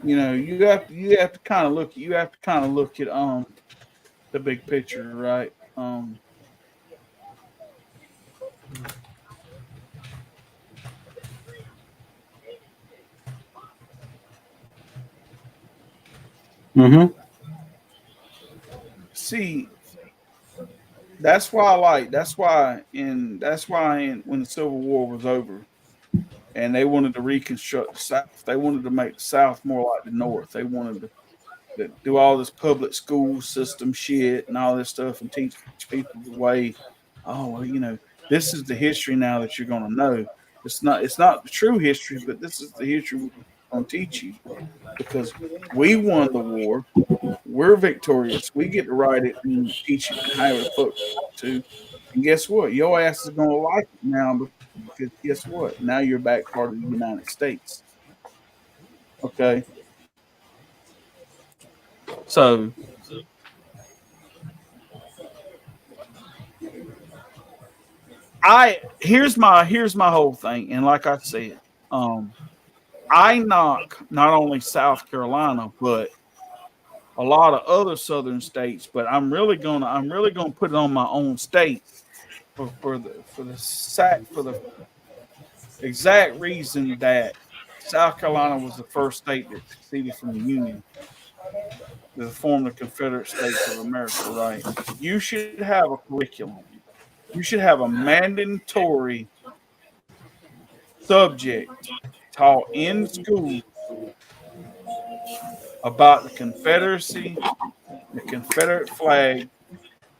you have to kind of look at the big picture, right? Mm-hmm. See, that's why when the Civil War was over and they wanted to reconstruct the South, they wanted to make the South more like the North. They wanted to do all this public school system shit and all this stuff and teach people the way. Oh well, this is the history now that you're going to know. It's not the true history, but this is the history we're going to teach you because we won the war. We're victorious. We get to write it and teach it how the fuck to. And guess what? Your ass is gonna like it now because guess what? Now you're back part of the United States. Okay. So here's my whole thing, and like I said, um, I knock not only South Carolina but a lot of other southern states, but I'm really gonna put it on my own state for the exact reason that South Carolina was the first state that seceded from the Union to form the Confederate States of America. Right? You should have a curriculum. You should have a mandatory subject taught in school about the Confederacy, the Confederate flag,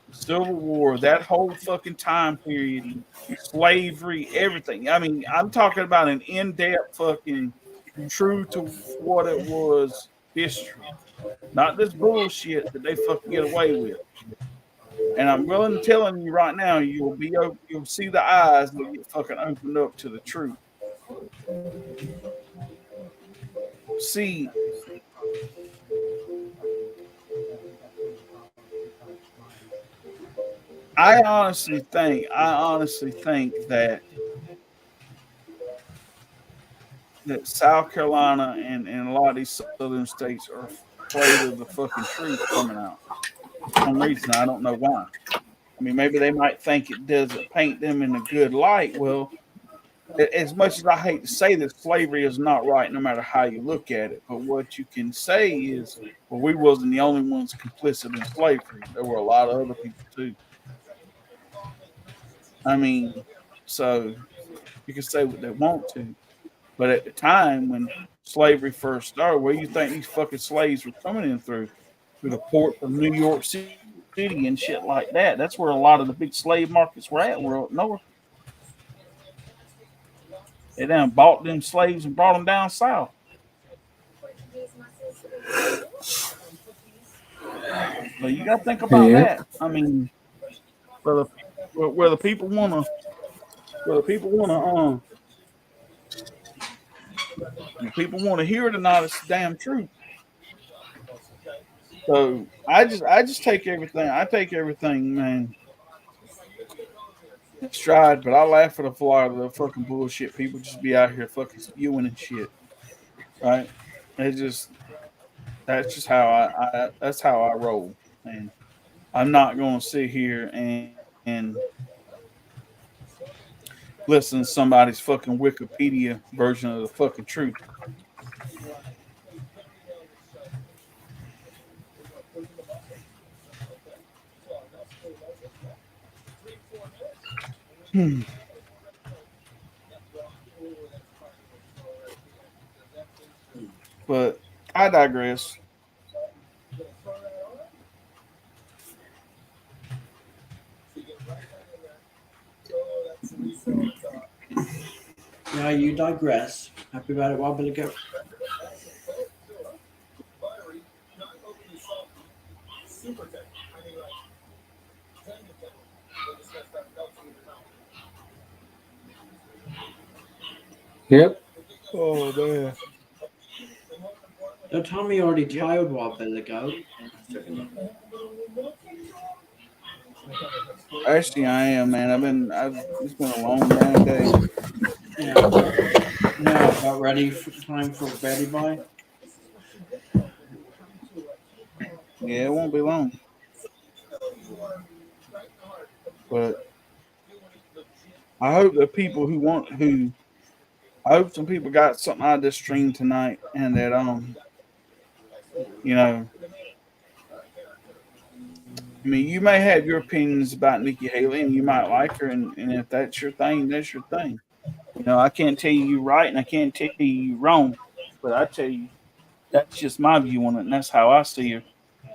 the Civil War, that whole fucking time period, slavery, everything. I mean, I'm talking about an in-depth fucking true to what it was history. Not this bullshit that they fucking get away with. And I'm willing to telling you right now, you'll see the eyes that get fucking opened up to the truth. See, I honestly think that South Carolina and a lot of these southern states are afraid of the fucking truth coming out. For some reason, I don't know why. I mean, maybe they might think it doesn't paint them in a good light. Well, as much as I hate to say that slavery is not right, no matter how you look at it, but what you can say is, well, we wasn't the only ones complicit in slavery. There were a lot of other people too. I mean, so you can say what they want to, but at the time when slavery first started, where you think these fucking slaves were coming in through the ports of New York City and shit like that? That's where a lot of the big slave markets were at. Were up north. They done bought them slaves and brought them down south. But you got to think about Yep. that. I mean, whether whether people wanna whether people wanna hear it or not, it's the damn truth. So I just take everything. I take everything, man, in stride. But I laugh at a lot of the fucking bullshit people just be out here fucking spewing and shit. Right? It's just that's just how I that's how I roll. And I'm not gonna sit here and listen to somebody's fucking Wikipedia version of the fucking truth. Hmm. But I digress. Yeah, you digress. Happy about it, while Billy go. Yep. Oh man. Don't tell me you're already Yep. tired, while Billy go. Actually, I am, man. It's been a long damn day. Yeah. Now about ready for time for Betty Boy. Yeah, it won't be long. But I hope the people I hope some people got something out of this stream tonight, and that you know, I mean, you may have your opinions about Nikki Haley, and you might like her, and if that's your thing, that's your thing. I can't tell you you're right, and I can't tell you you're wrong, but I tell you that's just my view on it, and that's how I see her,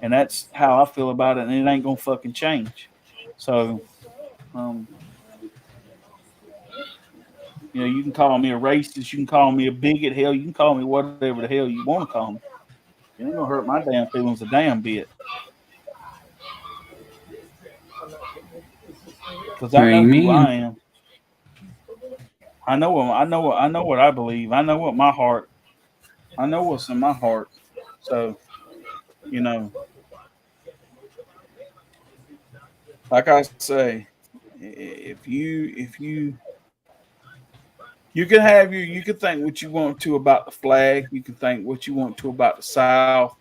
and that's how I feel about it, and it ain't gonna fucking change. So, um, you can call me a racist, you can call me a bigot, hell, you can call me whatever the hell you want to call me. It ain't gonna hurt my damn feelings a damn bit, because I know who Amen. I am. I know what I believe. I know what my heart. I know what's in my heart. So, you know. like I say, if you you can have you can think what you want to about the flag, you can think what you want to about the South,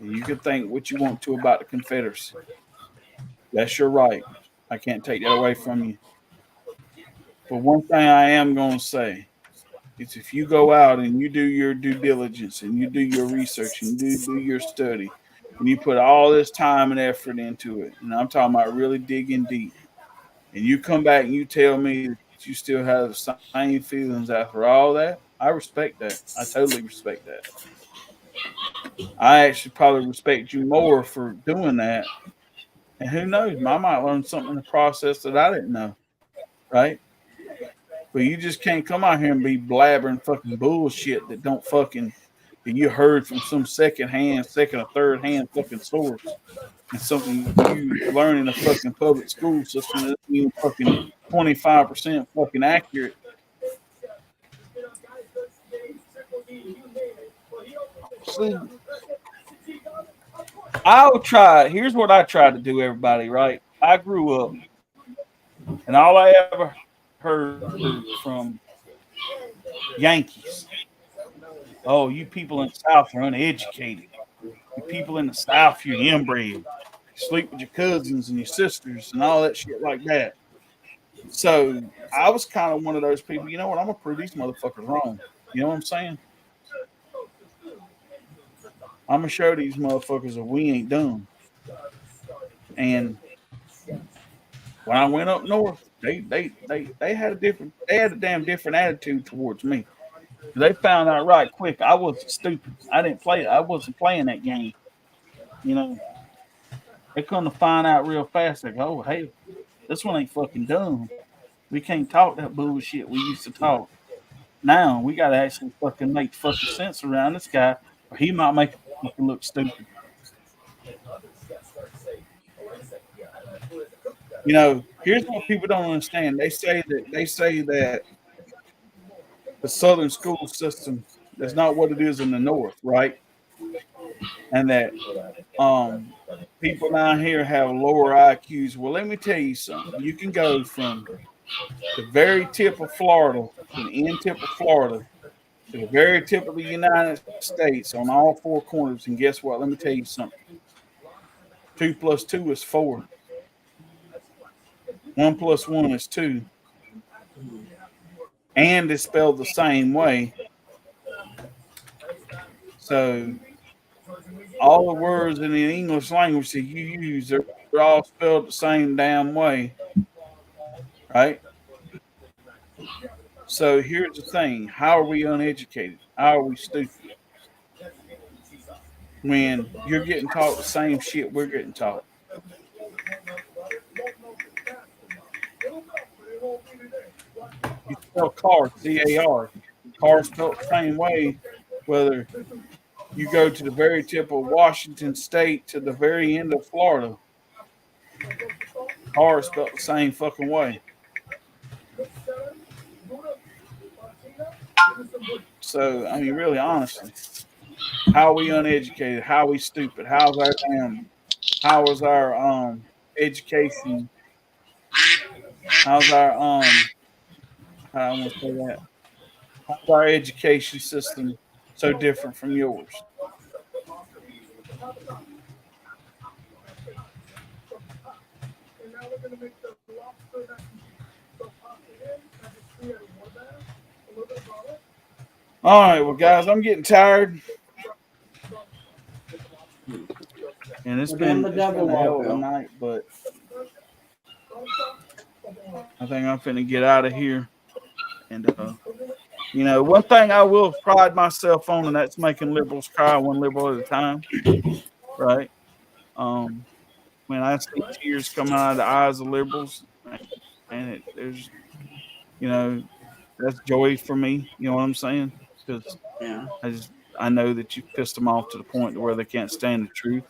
and you can think what you want to about the Confederacy. That's your right. I can't take that away from you. But one thing I am going to say is if you go out and you do your due diligence and you do your research and do your study and you put all this time and effort into it, and I'm talking about really digging deep, and you come back and you tell me that you still have the same feelings after all that, I respect that. I totally respect that. I actually probably respect you more for doing that. And who knows, I might learn something in the process that I didn't know, right? But you just can't come out here and be blabbering fucking bullshit that don't fucking that you heard from some second or third hand fucking source, and something you learn in a fucking public school system that's even fucking 25% fucking accurate. See, I'll try. Here's what I try to do, everybody. Right? I grew up, and all I ever heard from Yankees. Oh, you people in the South are uneducated. You people in the South, you're inbred. You sleep with your cousins and your sisters and all that shit like that. So I was kind of one of those people. You know what? I'm gonna prove these motherfuckers wrong. You know what I'm saying? I'm gonna show these motherfuckers that we ain't dumb. And when I went up north, they had a damn different attitude towards me. They found out right quick I wasn't stupid. I wasn't playing that game. You know, they couldn't find out real fast. Like, oh hey, this one ain't fucking dumb. We can't talk that bullshit we used to talk. Now we gotta actually fucking make fucking sense around this guy, or he might make us fucking look stupid. You know, here's what people don't understand. They say that the southern school system is not what it is in the north, right? And that um people down here have lower IQs. Well, let me tell you something. You can go from the very tip of Florida, to the end tip of Florida, to the very tip of the United States on all four corners. And guess what? Let me tell you something. 2 plus 2 is 4. 1 plus 1 is 2. And it's spelled the same way. So all the words in the English language that you use, they're all spelled the same damn way, right? So here's the thing: how are we uneducated? How are we stupid? When you're getting taught the same shit we're getting taught. You spell car, C-A-R. Car spelled the same way, whether you go to the very tip of Washington State to the very end of Florida. Car spelled the same fucking way. So, I mean, really, honestly, how are we uneducated? How are we stupid? How is our education? How's our how I want to say that? How's our education system so different from yours? All right, well, guys, I'm getting tired, and We're doing the it's devil been a hell of a Bill. night, but I think I'm finna get out of here. And you know, one thing I will pride myself on, and that's making liberals cry one liberal at a time, right? Um, when I see tears coming out of the eyes of liberals, and there's, you know, that's joy for me. You know what I'm saying? Because Yeah. I know that you've pissed them off to the point to where they can't stand the truth,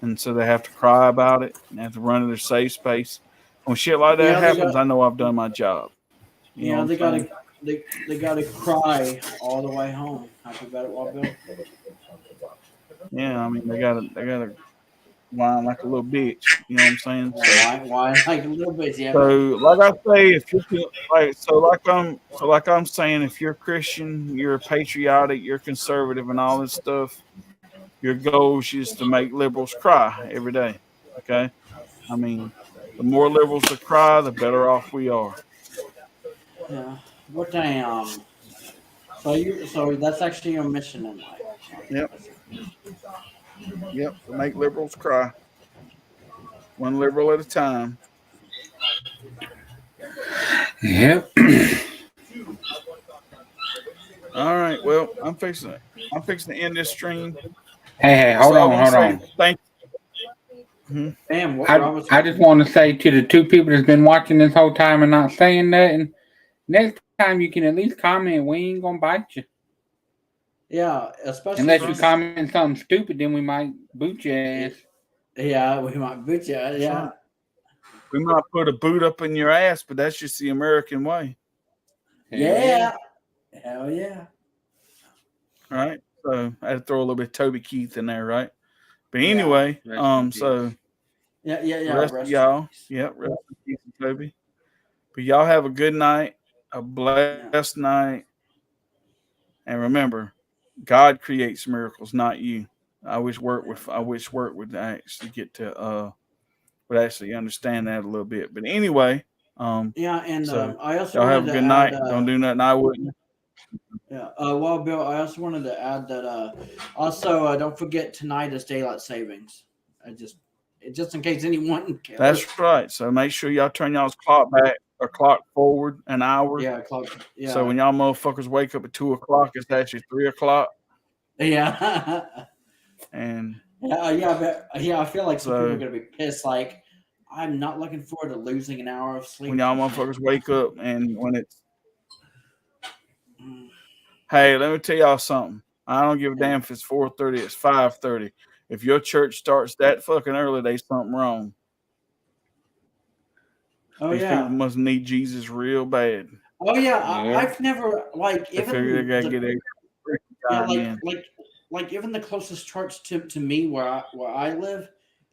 and so they have to cry about it and have to run to their safe space. When shit like that Yeah, they happens, got. I know I've done my job. You know what Yeah, I'm they saying? gotta. They gotta cry all the way home. Happy about it, Wild Bill. Yeah, I mean they gotta whine like a little bitch. You know what I'm saying? Why like a little bit? Yeah. So, like I say, if you're like I'm saying, if you're Christian, you're patriotic, you're conservative, and all this stuff, your goal is to make liberals cry every day. Okay, I mean, the more liberals that cry, the better off we are. Yeah. What damn. So that's actually your mission in life. Yep, yep. To make liberals cry, one liberal at a time. Yep. All right. Well, I'm fixing to end this stream. Hey, hold So I want to hold say on. thank. Mhm. Damn, what I was I just want to say to the two people that's been watching this whole time and not saying nothing, next time you can at least comment. We ain't gonna bite you. yeah, especially Unless you since comment something stupid, then we might boot your ass. yeah, we might boot you. Yeah. Right. We might put a boot up in your ass, but that's just the American way. Yeah. Hell yeah. All right. So I had to throw a little bit of Toby Keith in there, right? But Yeah. anyway, Rest in peace. so Yeah. the rest of Rest in y'all, peace. yeah, rest in peace, Toby. But y'all have a good night, a blessed night, and remember, God creates miracles, not you. I wish work would actually get to would actually understand that a little bit. But anyway, Yeah, and so I also y'all have wanted a to good add. night. Don't do nothing I wouldn't. Yeah. Well, Bill, I also wanted to add that. Also, don't forget tonight is daylight savings. Just in case anyone cares. That's right. So make sure y'all turn y'all's clock back or clock forward an hour. Yeah. Yeah. So when y'all motherfuckers wake up at 2:00, it's actually 3:00. Yeah. And I feel like some people are so gonna be pissed. Like, I'm not looking forward to losing an hour of sleep. when y'all motherfuckers wake up and when it's Mm, hey, let me tell y'all something. I don't give a damn if it's 4:30, it's 5:30. If your church starts that fucking early, there's something wrong. Oh These people yeah. must need Jesus real bad. Oh yeah. Yeah. I've never like They figure they gotta even get a yeah time in. like even the closest church to me where I live,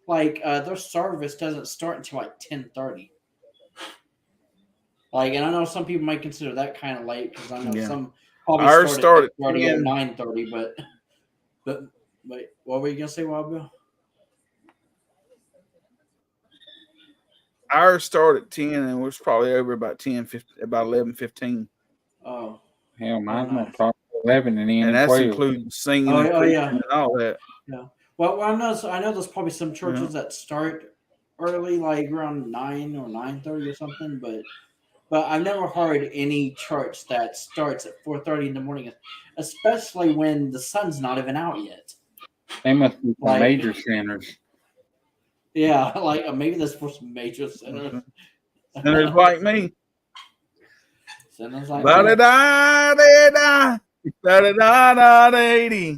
like their service doesn't start until like 10:30. Like, and I know some people might consider that kind of late because I know Yeah. some probably Ours start at start at 8:30 or 10. 9:30, but wait, what were you gonna say, Wild Bill? Ours started at 10 and it was probably over about 11:15. Oh, Hell, mine's nice. gonna start at 11 and end And at that's 12. including singing and preaching Yeah. and all that. Yeah. Well, I know there's probably some churches that start early, like around 9 or 9:30 or something, but I've never heard any church that starts at 4:30 in the morning, especially when the sun's not even out yet. They must be some Like, major sinners. yeah, like maybe that's for some major sinners. Sinners like me. Sinners like Da da me. da da da da da da da.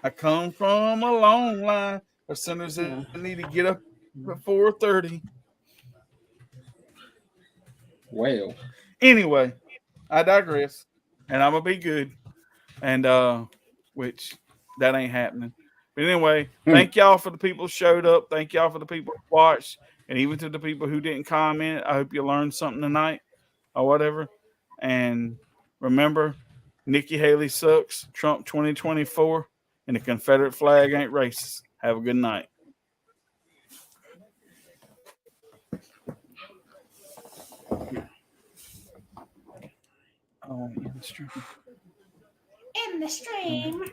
I come from a long line of sinners that Yeah. need to get up at 4:30. Well, Anyway, I digress. And I'm gonna be good. And which that ain't happening. But anyway, thank y'all for the people who showed up. Thank y'all for the people who watched. And even to the people who didn't comment, I hope you learned something tonight or whatever. And remember, Nikki Haley sucks, Trump 2024, and the Confederate flag ain't racist. Have a good night. Oh, in the stream. In the stream.